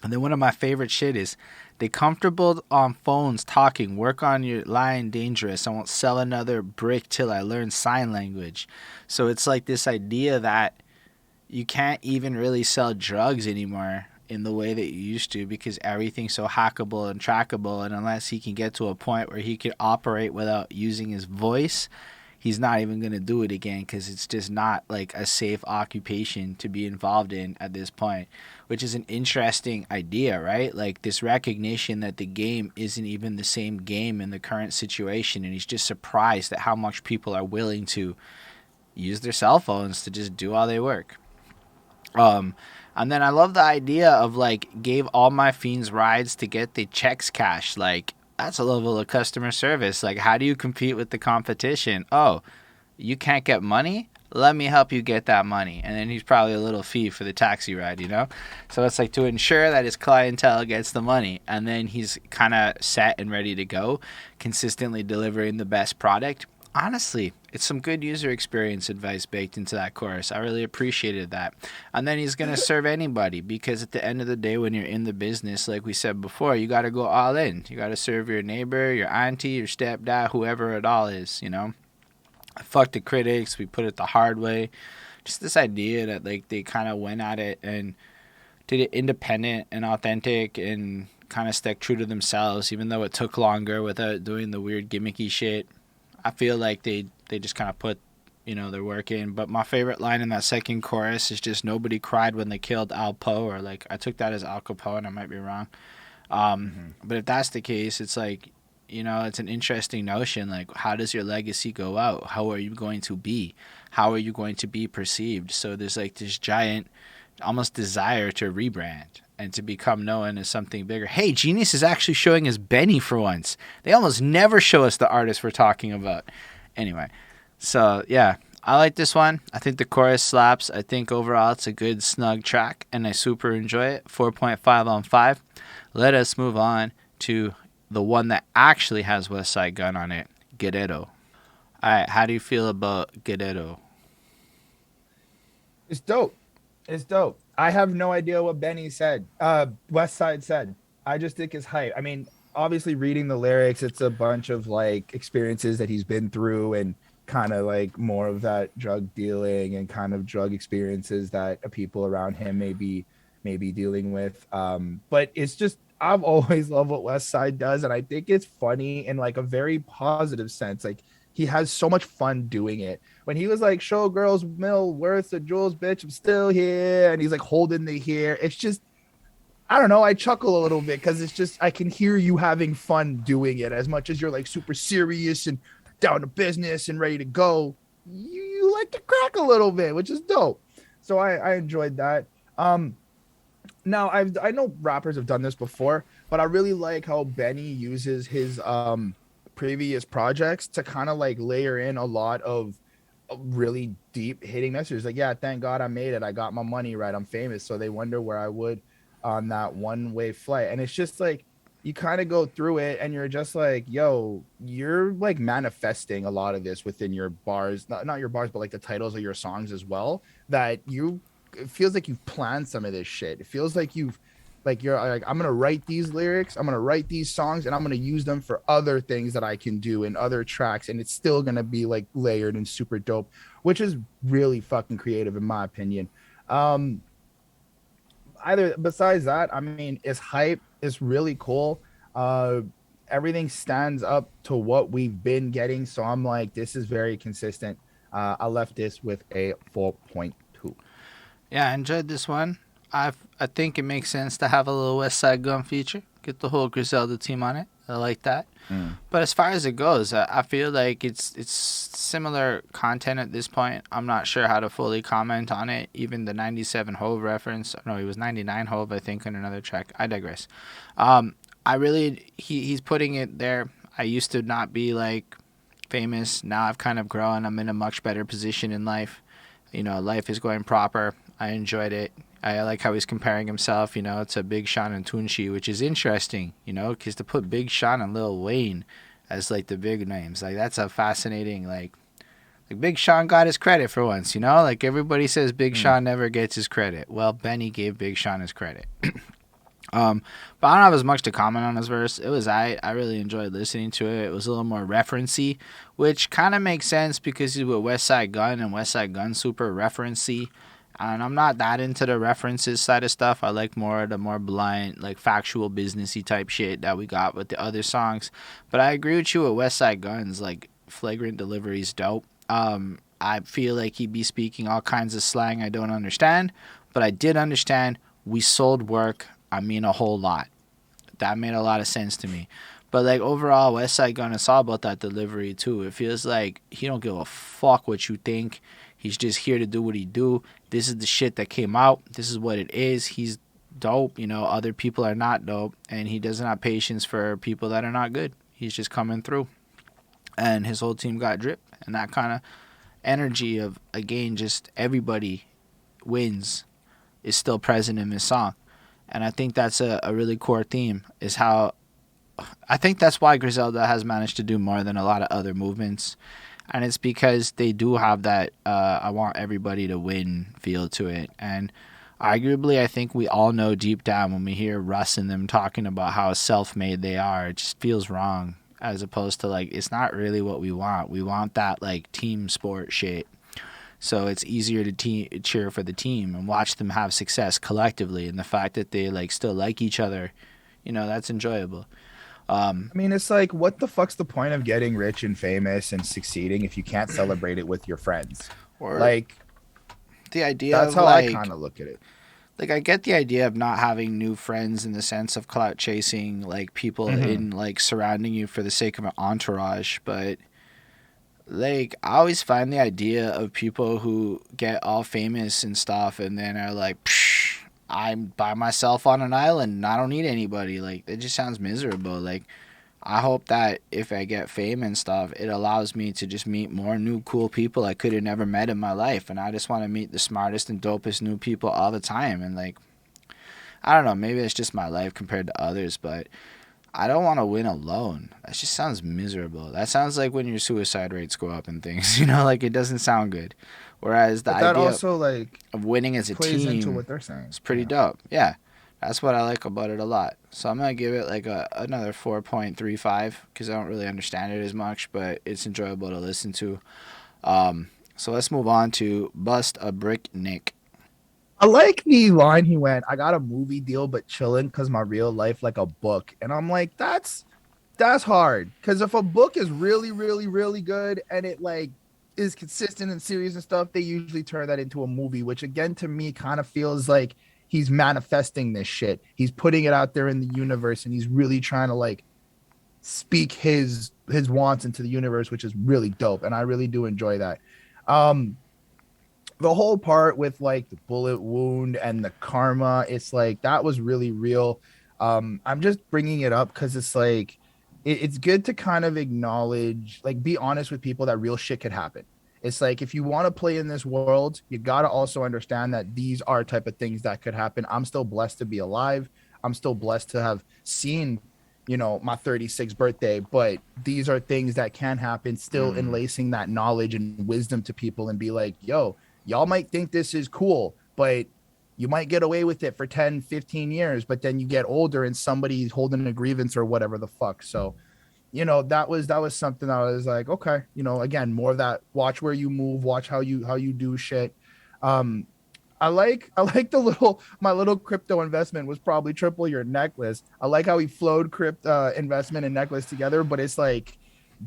S1: And then one of my favorite shit is they comfortable on phones talking, work on your line dangerous. I won't sell another brick till I learn sign language. So it's like this idea that you can't even really sell drugs anymore in the way that you used to because everything's so hackable and trackable, and unless he can get to a point where he can operate without using his voice, he's not even going to do it again because it's just not like a safe occupation to be involved in at this point, which is an interesting idea, right? Like this recognition that the game isn't even the same game in the current situation, and he's just surprised at how much people are willing to use their cell phones to just do all their work. Um, and then I love the idea of like gave all my fiends rides to get the checks cashed. Like that's a level of customer service. Like how do you compete with the competition? Oh, you can't get money? Let me help you get that money. And then he's probably a little fee for the taxi ride, you know? So it's like to ensure that his clientele gets the money. And then he's kind of set and ready to go, consistently delivering the best product. Honestly, it's some good user experience advice baked into that chorus. I really appreciated that. And then he's going to serve anybody because at the end of the day, when you're in the business, like we said before, you got to go all in. You got to serve your neighbor, your auntie, your stepdad, whoever it all is, you know? Fuck the critics. We put it the hard way. Just this idea that like they kind of went at it and did it independent and authentic and kind of stuck true to themselves, even though it took longer without doing the weird gimmicky shit. I feel like they just kind of put their work in. But my favorite line in that second chorus is just nobody cried when they killed Al Poe, or like I took that as Al Capone. I might be wrong. But if that's the case, it's like it's an interesting notion. Like, how does your legacy go out? How are you going to be? How are you going to be perceived? So there's like this giant, almost desire to rebrand and to become known as something bigger. Hey, Genius is actually showing us Benny for once. They almost never show us the artist we're talking about. Anyway, so yeah, I like this one. I think the chorus slaps. I think overall it's a good, snug track, and I super enjoy it. 4.5 on 5. Let us move on to the one that actually has Westside Gunn on it, Guerrero. All right, how do you feel about Guerrero?
S2: It's dope. It's dope. I have no idea what Benny said. Westside said. I just think it's hype. I mean, obviously reading the lyrics, it's a bunch of like experiences that he's been through and kind of like more of that drug dealing and kind of drug experiences that people around him may be dealing with. But it's just I've always loved what Westside does, and I think it's funny in like a very positive sense. Like he has so much fun doing it. When he was like, "Show girls mill worth of jewels, bitch, I'm still here," and he's like holding the hair. It's just I don't know. I chuckle a little bit because it's just I can hear you having fun doing it as much as you're like super serious and down to business and ready to go. You like to crack a little bit, which is dope. So I enjoyed that. Now I know rappers have done this before, but I really like how Benny uses his previous projects to kind of like layer in a lot of really deep hitting messages. Like, yeah, thank God I made it. I got my money right. I'm famous. So they wonder where I would on that one way flight. And it's just like, you kind of go through it and you're just like, yo, you're like manifesting a lot of this within your bars, not your bars, but like the titles of your songs as well. That you, it feels like you've planned some of this shit. It feels like you've, like, you're like, I'm gonna write these lyrics, I'm gonna write these songs, and I'm gonna use them for other things that I can do in other tracks, and it's still gonna be like layered and super dope, which is really fucking creative in my opinion. Um, Either besides that, I mean, it's hype. It's really cool. Uh, Everything stands up to what we've been getting. So I'm like, this is very consistent. I left this with a 4.2.
S1: Yeah, I enjoyed this one. I think it makes sense to have a little Westside Gunn feature. Get the whole Griselda team on it. I like that.
S2: Mm.
S1: But as far as it goes, I feel like it's similar content at this point. I'm not sure how to fully comment on it. Even the 97 Hove reference. No, he was 99 Hove, I think, on another track. I digress. I really, he's putting it there. I used to not be like famous. Now I've kind of grown. I'm in a much better position in life. You know, life is going proper. I enjoyed it. I like how he's comparing himself, to Big Sean and Tunchi, which is interesting, because to put Big Sean and Lil Wayne as like the big names, like that's a fascinating, like Big Sean got his credit for once, like everybody says Big
S2: Mm.
S1: Sean never gets his credit. Well, Benny gave Big Sean his credit. But I don't have as much to comment on this verse. It was I really enjoyed listening to it. It was a little more referencey, which kind of makes sense because he's with Westside Gunn and Westside Gunn super referencey. And I'm not that into the references side of stuff. I like the more blunt, like factual businessy type shit that we got with the other songs. But I agree with you with Westside Gunn's like flagrant delivery's dope. I feel like he'd be speaking all kinds of slang I don't understand, but I did understand. We sold work. I mean a whole lot. That made a lot of sense to me. But like overall, Westside Gunn is all about that delivery too. It feels like he don't give a fuck what you think. He's just here to do what he do. This is the shit that came out. This is what it is. He's dope. Other people are not dope, and he doesn't have patience for people that are not good. He's just coming through, and his whole team got drip, and that kind of energy of again just everybody wins is still present in this song. And I think that's a really core theme is how I think that's why Griselda has managed to do more than a lot of other movements. And it's because they do have that I want everybody to win feel to it. And arguably, I think we all know deep down when we hear Russ and them talking about how self-made they are, it just feels wrong as opposed to like, it's not really what we want. We want that like team sport shit. So it's easier to cheer for the team and watch them have success collectively. And the fact that they like still like each other, that's enjoyable.
S2: I mean, it's like, what the fuck's the point of getting rich and famous and succeeding if you can't celebrate it with your friends?
S1: Or
S2: Like,
S1: the idea
S2: that's
S1: of
S2: how I
S1: like,
S2: kind of look at it.
S1: like I get the idea of not having new friends in the sense of clout chasing, like people
S2: Mm-hmm.
S1: in like surrounding you for the sake of an entourage, but like I always find the idea of people who get all famous and stuff and then are like, Psh, I'm by myself on an island and I don't need anybody. Like it just sounds miserable. Like I hope that if I get fame and stuff, it allows me to just meet more new cool people I could have never met in my life. And I just want to meet the smartest and dopest new people all the time. And like, I don't know, maybe it's just my life compared to others, but I don't want to win alone. That just sounds miserable. That sounds like when your suicide rates go up and things, like it doesn't sound good. Whereas the
S2: But that
S1: idea
S2: also like
S1: of winning as a
S2: plays into
S1: team
S2: what they're saying.
S1: is pretty
S2: Yeah.
S1: dope. Yeah. That's what I like about it a lot. So I'm going to give it like another 4.35 because I don't really understand it as much, but it's enjoyable to listen to. So let's move on to Bust a Brick Nick.
S2: I like the line he went, I got a movie deal, but chilling because my real life like a book. And I'm like, that's hard. Because if a book is really, really, really good and it like is consistent and serious and stuff, they usually turn that into a movie, which again to me kind of feels like he's manifesting this shit. He's putting it out there in the universe and he's really trying to like speak his wants into the universe, which is really dope. And I really do enjoy that. Um, the whole part with like the bullet wound and the karma, it's like that was really real. I'm just bringing it up because it's like it's good to kind of acknowledge, like, be honest with people that real shit could happen. It's like if you want to play in this world, you got to also understand that these are type of things that could happen. I'm still blessed to be alive. I'm still blessed to have seen my 36th birthday, but these are things that can happen, still enlacing that knowledge and wisdom to people and be like, yo, y'all might think this is cool, but you might get away with it for 10, 15 years, but then you get older and somebody's holding a grievance or whatever the fuck. So, that was something I was like, okay, again, more of that, watch where you move, watch how you do shit. Um, I like my little crypto investment was probably triple your necklace. I like how he flowed crypto investment and necklace together, but it's like,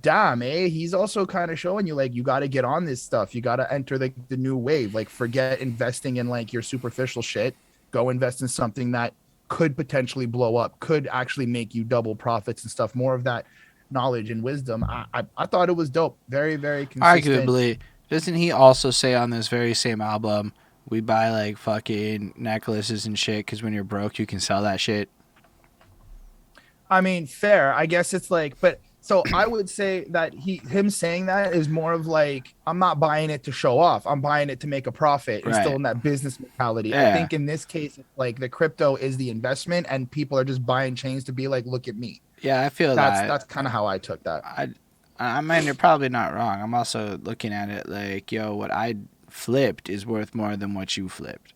S2: damn, he's also kind of showing you like you got to get on this stuff. You got to enter the new wave. Like forget investing in like your superficial shit. Go invest in something that could potentially blow up, could actually make you double profits and stuff. More of that knowledge and wisdom. I thought it was dope. Very, very consistent.
S1: Arguably, doesn't he also say on this very same album, we buy like fucking necklaces and shit because when you're broke, you can sell that shit?
S2: I mean, fair. I guess it's like, but so I would say that him saying that is more of like, I'm not buying it to show off. I'm buying it to make a profit and still
S1: Right.
S2: in that business mentality. I
S1: Yeah.
S2: think in this case, like the crypto is the investment and people are just buying chains to be like, look at me.
S1: Yeah, I feel
S2: That's kind of how I took that.
S1: I mean, you're probably not wrong. I'm also looking at it like, yo, what I flipped is worth more than what you flipped.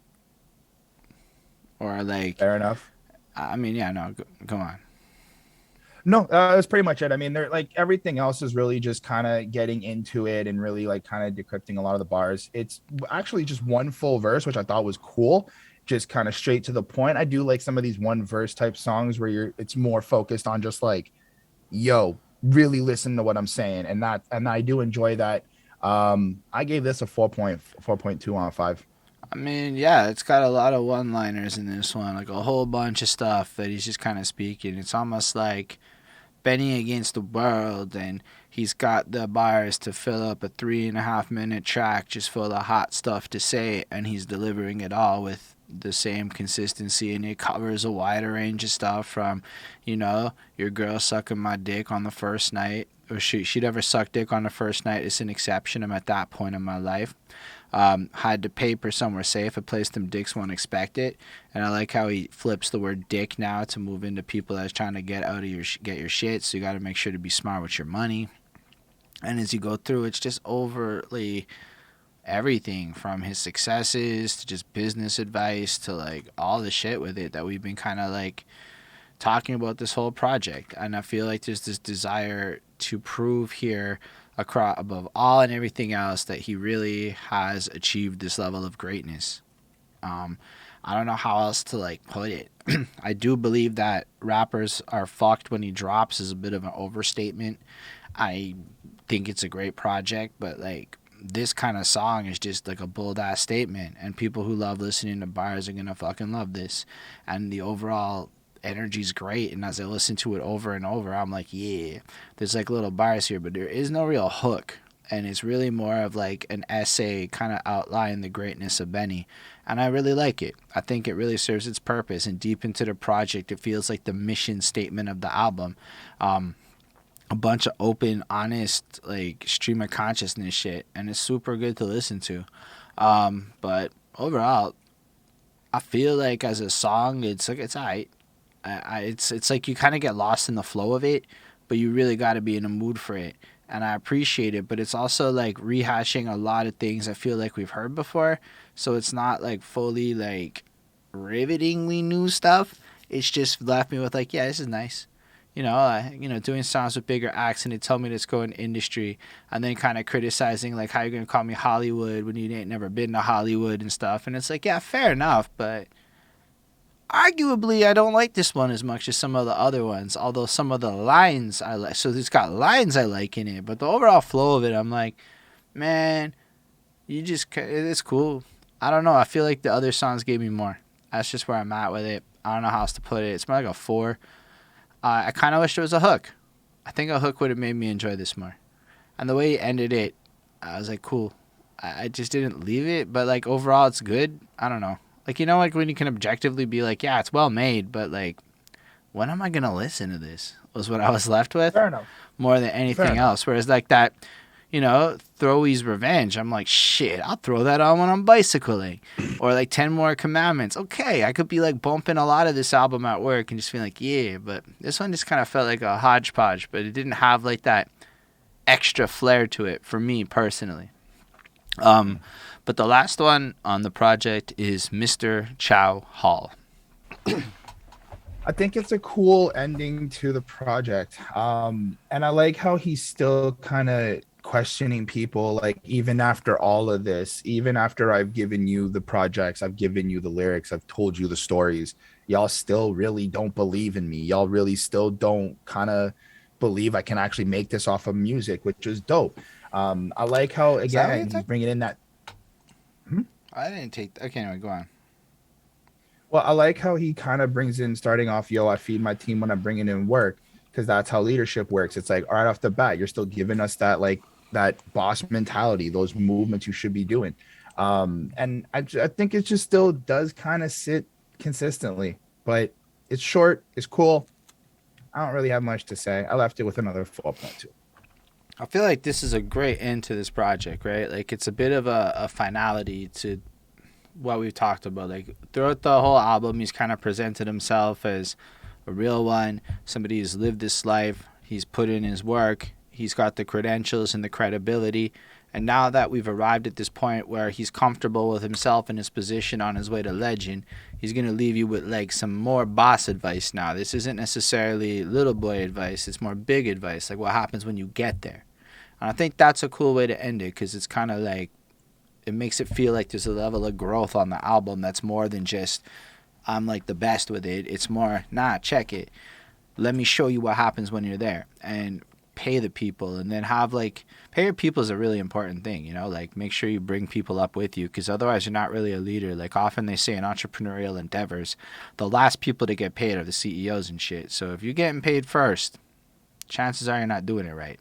S1: Or like,
S2: Fair enough.
S1: I mean, yeah, no, go on.
S2: No, that's pretty much it. I mean, they're like everything else is really just kind of getting into it and really like kind of decrypting a lot of the bars. It's actually just one full verse, which I thought was cool, just kind of straight to the point. I do like some of these one verse type songs where it's more focused on just like, yo, really listen to what I'm saying, and I do enjoy that. I gave this a 4.2 on 5.
S1: I mean, yeah, it's got a lot of one-liners in this one, like a whole bunch of stuff that he's just kind of speaking. It's almost like Benny against the world, and he's got the bars to fill up a 3.5 minute track just full of hot stuff to say, and he's delivering it all with the same consistency, and it covers a wider range of stuff from, your girl sucking my dick on the first night, or she'd ever suck dick on the first night. It's an exception. I'm at that point in my life. Hide the paper somewhere safe, a place them dicks won't expect it. And I like how he flips the word dick now to move into people that's trying to get out of get your shit. So you got to make sure to be smart with your money. And as you go through, it's just overly everything from his successes to just business advice to like all the shit with it that we've been kind of like talking about this whole project. And I feel like there's this desire to prove here across above all and everything else that he really has achieved this level of greatness. I don't know how else to like put it. I do believe that rappers are fucked when he drops is a bit of an overstatement. I think it's a great project, but like this kind of song is just like a bold ass statement, and people who love listening to bars are gonna fucking love this. And the overall energy's great, and as I listen to it over and over, I'm like, yeah, there's like little bars here, but there is no real hook, and it's really more of like an essay kind of outlining the greatness of Benny, and I really like it. I think it really serves its purpose, and deep into the project it feels like the mission statement of the album. A bunch of open, honest, like stream of consciousness shit, and it's super good to listen to. But overall, I feel like as a song, it's like it's alright. It's like you kind of get lost in the flow of it, but you really got to be in a mood for it, and I appreciate it. But it's also like rehashing a lot of things I feel like we've heard before, so it's not like fully like rivetingly new stuff. It's just left me with like, yeah, this is nice. Doing songs with bigger acts and they tell me to go in industry, and then kind of criticizing like how you're gonna call me Hollywood when you ain't never been to Hollywood and stuff. And it's like, yeah, fair enough, but arguably I don't like this one as much as some of the other ones, although some of the lines I like. So it's got lines I like in it, but the overall flow of it, I'm like, man, it's cool. I don't know, I feel like the other songs gave me more. That's just where I'm at with it. I don't know how else to put it. It's more like a 4. I kind of wish there was a hook. I think a hook would have made me enjoy this more. And the way he ended it, I was like, cool. I just didn't leave it, but like overall it's good. I don't know. Like, like when you can objectively be like, yeah, it's well made, but like, when am I going to listen to this? Was what I was left with.
S2: Fair enough.
S1: More than anything else. Whereas like that, Thowy's Revenge. I'm like, shit, I'll throw that on when I'm bicycling. Or like 10 More Commandments. Okay, I could be like bumping a lot of this album at work and just feel like, yeah, but this one just kind of felt like a hodgepodge, but it didn't have like that extra flair to it for me personally. But the last one on the project is Mr. Chow Hall.
S2: I think it's a cool ending to the project. And I like how he's still kind of questioning people, like, even after all of this, even after I've given you the projects, I've given you the lyrics, I've told you the stories, y'all still really don't believe in me. Y'all really still don't kind of believe I can actually make this off of music, which is dope. I like how, again, he's bringing in that.
S1: I didn't take. Okay, anyway, go on.
S2: Well, I like how he kind of brings in, starting off, yo, I feed my team when I'm bringing in work, because that's how leadership works. It's like, right off the bat, you're still giving us that, like, that boss mentality, those movements you should be doing. And I think it just still does kind of sit consistently, but it's short, it's cool. I don't really have much to say. I left it with another 4.2.
S1: I feel like this is a great end to this project, right? Like, it's a bit of a finality to what we've talked about. Like, throughout the whole album, he's kind of presented himself as a real one, somebody who's lived this life, he's put in his work, he's got the credentials and the credibility, and now that we've arrived at this point where he's comfortable with himself and his position on his way to legend, he's going to leave you with like some more boss advice now. This isn't necessarily little boy advice, it's more big advice, like what happens when you get there. And I think that's a cool way to end it, because it's kind of like, it makes it feel like there's a level of growth on the album that's more than just, I'm like the best with it. It's more, nah, check it. Let me show you what happens when you're there. And pay the people, and then have like, pay your people is a really important thing, you know, like make sure you bring people up with you, because otherwise you're not really a leader. Like often they say in entrepreneurial endeavors, the last people to get paid are the CEOs and shit. So if you're getting paid first, chances are you're not doing it right.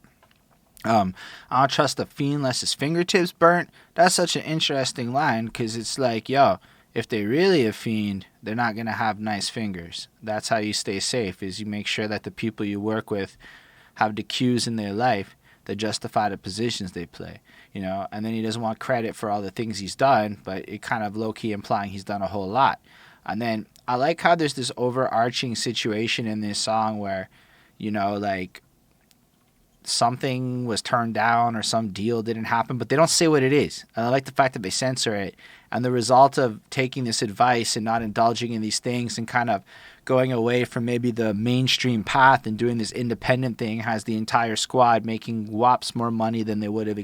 S1: I don't trust a fiend unless his fingertips burnt. That's such an interesting line, because it's like, yo, if they really a fiend, they're not going to have nice fingers. That's how you stay safe, is you make sure that the people you work with have the cues in their life that justify the positions they play, you know. And then he doesn't want credit for all the things he's done, but it kind of low-key implying he's done a whole lot. And then I like how there's this overarching situation in this song where, you know, like, something was turned down or some deal didn't happen, but they don't say what it is. And I like the fact that they censor it. And the result of taking this advice and not indulging in these things and kind of going away from maybe the mainstream path and doing this independent thing has the entire squad making whops more money than they would have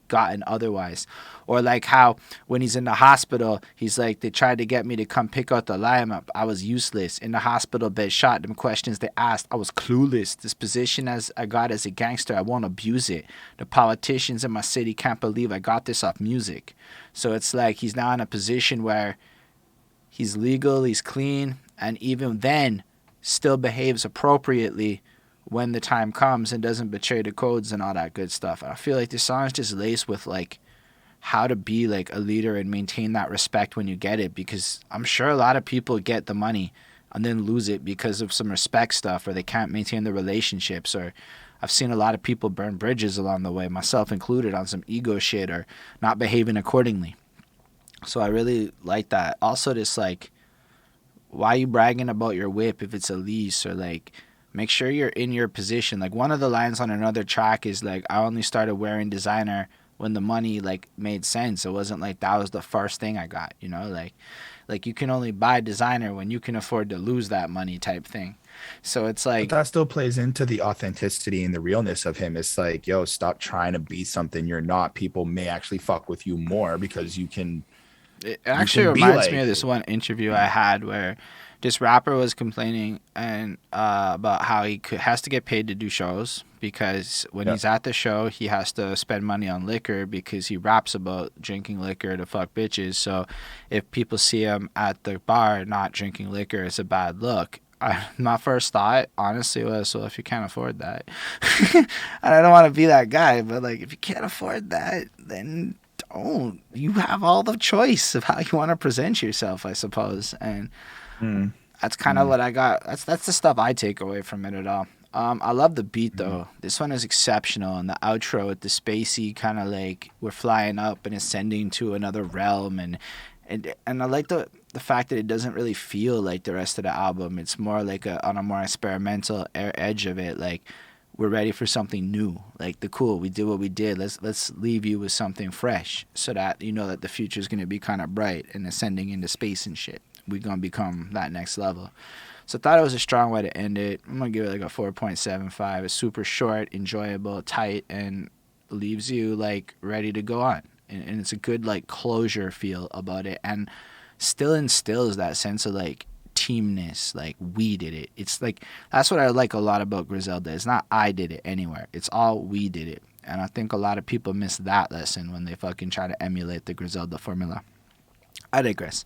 S1: gotten otherwise. Or like how when he's in the hospital, he's like, they tried to get me to come pick out the lineup. I was useless. In the hospital bed, shot them questions they asked. I was clueless. This position as I got as a gangster, I won't abuse it. The politicians in my city can't believe I got this off music. So it's like he's now in a position where he's legal, he's clean, and even then still behaves appropriately when the time comes and doesn't betray the codes and all that good stuff. I feel like this song is just laced with like how to be like a leader and maintain that respect when you get it, because I'm sure a lot of people get the money and then lose it because of some respect stuff, or they can't maintain the relationships, or I've seen a lot of people burn bridges along the way, myself included, on some ego shit or not behaving accordingly. So I really like that. Also, this like, why are you bragging about your whip if it's a lease? Or like, make sure you're in your position. Like one of the lines on another track is like, I only started wearing designer when the money like made sense. It wasn't like that was the first thing I got, you know, like you can only buy designer when you can afford to lose that money type thing. So it's like,
S2: but that still plays into the authenticity and the realness of him. It's like, yo, stop trying to be something you're not. People may actually fuck with you more because you can.
S1: It actually reminds me of this one interview I had where this rapper was complaining and about how he has to get paid to do shows, because when he's at the show, he has to spend money on liquor because he raps about drinking liquor to fuck bitches. So if people see him at the bar not drinking liquor, it's a bad look. My first thought, honestly, was, well, if you can't afford that, and I don't want to be that guy, but like, if you can't afford that, then don't. You have all the choice of how you want to present yourself, I suppose. And that's kind of what I got. That's the stuff I take away from it at all. I love the beat
S2: Mhm.
S1: though. This one is exceptional, and the outro with the spacey kind of like we're flying up and ascending to another realm, and I like the fact that it doesn't really feel like the rest of the album. It's more like on a more experimental edge of it. Like we're ready for something new. Like the cool, we did what we did. Let's leave you with something fresh, so that you know that the future is gonna be kind of bright and ascending into space and shit. We're gonna become that next level. So I thought it was a strong way to end it. I'm gonna give it like a 4.75. It's super short, enjoyable, tight, and leaves you like ready to go on. And it's a good like closure feel about it, and still instills that sense of like teamness. Like we did it. It's like that's what I like a lot about Griselda. It's not I did it anywhere. It's all we did it. And I think a lot of people miss that lesson when they fucking try to emulate the Griselda formula. I digress.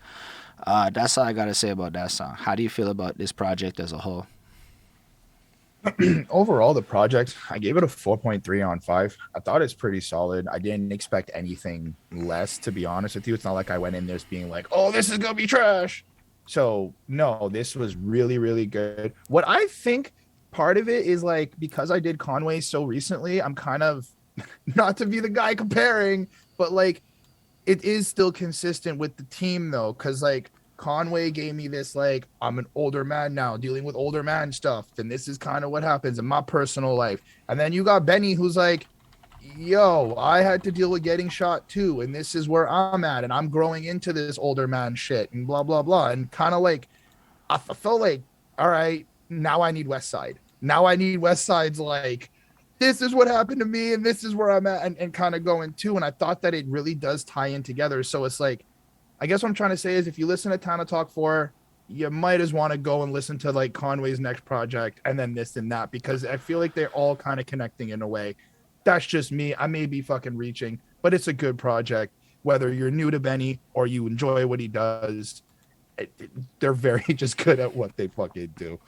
S1: That's all I gotta say about that song. How do you feel about this project as a whole?
S2: Overall, the project, I gave it a 4.3 on 5. I thought it's pretty solid. I didn't expect anything less, to be honest with you. It's not like I went in there being like, oh, this is going to be trash. So, no, this was really, really good. What I think part of it is like, because I did Conway so recently, I'm kind of not to be the guy comparing, but like, it is still consistent with the team though, because like Conway gave me this like I'm an older man now dealing with older man stuff, and this is kind of what happens in my personal life. And then you got Benny who's like, yo, I had to deal with getting shot too, and this is where I'm at, and I'm growing into this older man shit, and blah blah blah, and kind of like I felt like, all right, now I need Westside. Now I need Westside's like, this is what happened to me, and this is where I'm at, and kind of going too. And I thought that it really does tie in together. So it's like, I guess what I'm trying to say is if you listen to Tana Talk 4, you might as want to go and listen to like Conway's next project and then this and that, because I feel like they're all kind of connecting in a way. That's just me. I may be fucking reaching, but it's a good project. Whether you're new to Benny or you enjoy what he does, they're very just good at what they fucking do.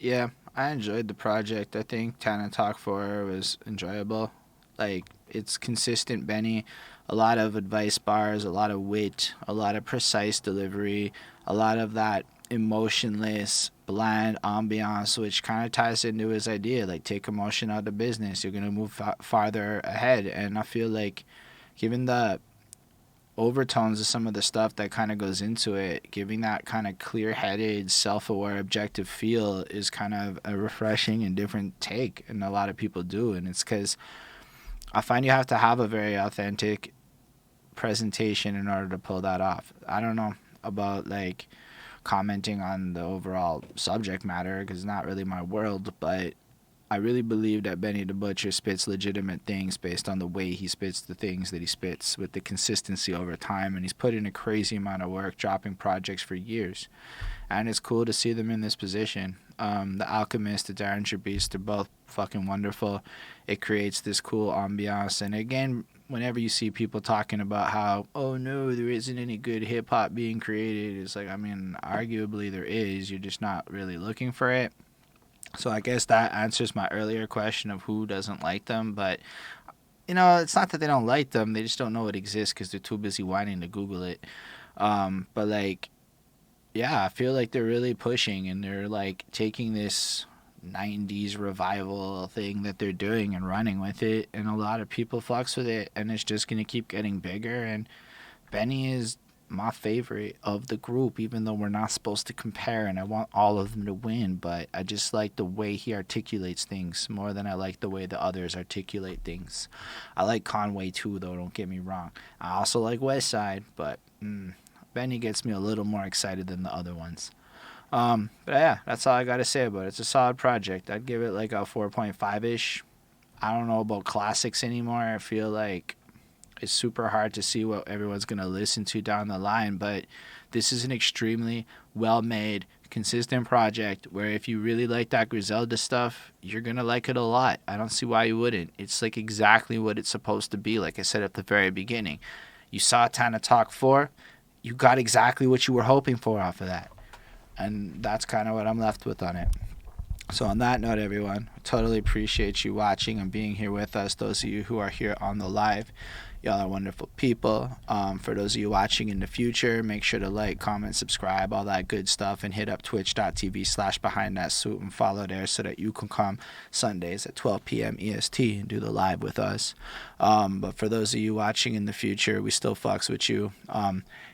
S1: Yeah, I enjoyed the project. I think Tana Talk 4 was enjoyable. Like, it's consistent Benny, a lot of advice bars, a lot of wit, a lot of precise delivery, a lot of that emotionless, bland ambiance, which kind of ties into his idea. Like, take emotion out of business. You're going to move farther ahead. And I feel like, given the overtones of some of the stuff that kind of goes into it, giving that kind of clear-headed, self-aware, objective feel is kind of a refreshing and different take, and a lot of people do. And it's because I find you have to have a very authentic presentation in order to pull that off. I don't know about like commenting on the overall subject matter because it's not really my world, but I really believe that Benny the Butcher spits legitimate things based on the way he spits the things that he spits with the consistency over time, and he's put in a crazy amount of work dropping projects for years, and it's cool to see them in this position. The Alchemist, the Derringer Beast, they're both fucking wonderful. It creates this cool ambiance, and again, whenever you see people talking about how, oh no, there isn't any good hip hop being created, it's like, I mean, arguably there is. You're just not really looking for it. So I guess that answers my earlier question of who doesn't like them. But you know, it's not that they don't like them; they just don't know it exists because they're too busy whining to Google it. But like, yeah, I feel like they're really pushing and they're like taking this '90s revival thing that they're doing and running with it, and a lot of people fucks with it, and it's just gonna keep getting bigger. And Benny is my favorite of the group, even though we're not supposed to compare, and I want all of them to win. But I just like the way he articulates things more than I like the way the others articulate things. I like Conway too, though. Don't get me wrong. I also like Westside, but Benny gets me a little more excited than the other ones. But yeah, that's all I gotta say about it. It's a solid project. I'd give it like a 4.5 ish. I don't know about classics anymore. I feel like it's super hard to see what everyone's going to listen to down the line, but this is an extremely well made, consistent project where if you really like that Griselda stuff, you're going to like it a lot. I don't see why you wouldn't. It's like exactly what it's supposed to be, like I said at the very beginning. You saw Tana Talk 4, you got exactly what you were hoping for off of that. And that's kind of what I'm left with on it. So on that note, everyone, totally appreciate you watching and being here with us. Those of you who are here on the live, y'all are wonderful people. For those of you watching in the future, make sure to like, comment, subscribe, all that good stuff, and hit up twitch.tv/behind that suit and follow there so that you can come Sundays at 12 p.m. EST and do the live with us. But for those of you watching in the future, we still fucks with you.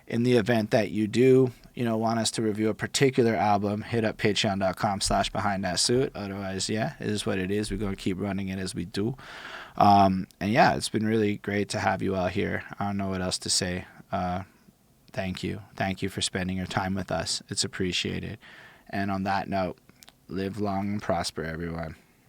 S1: In the event that you do, want us to review a particular album, hit up patreon.com/behind that suit. Otherwise, yeah, it is what it is. We're going to keep running it as we do. And yeah, it's been really great to have you all here. I don't know what else to say. Thank you. Thank you for spending your time with us. It's appreciated. And on that note, live long and prosper, everyone.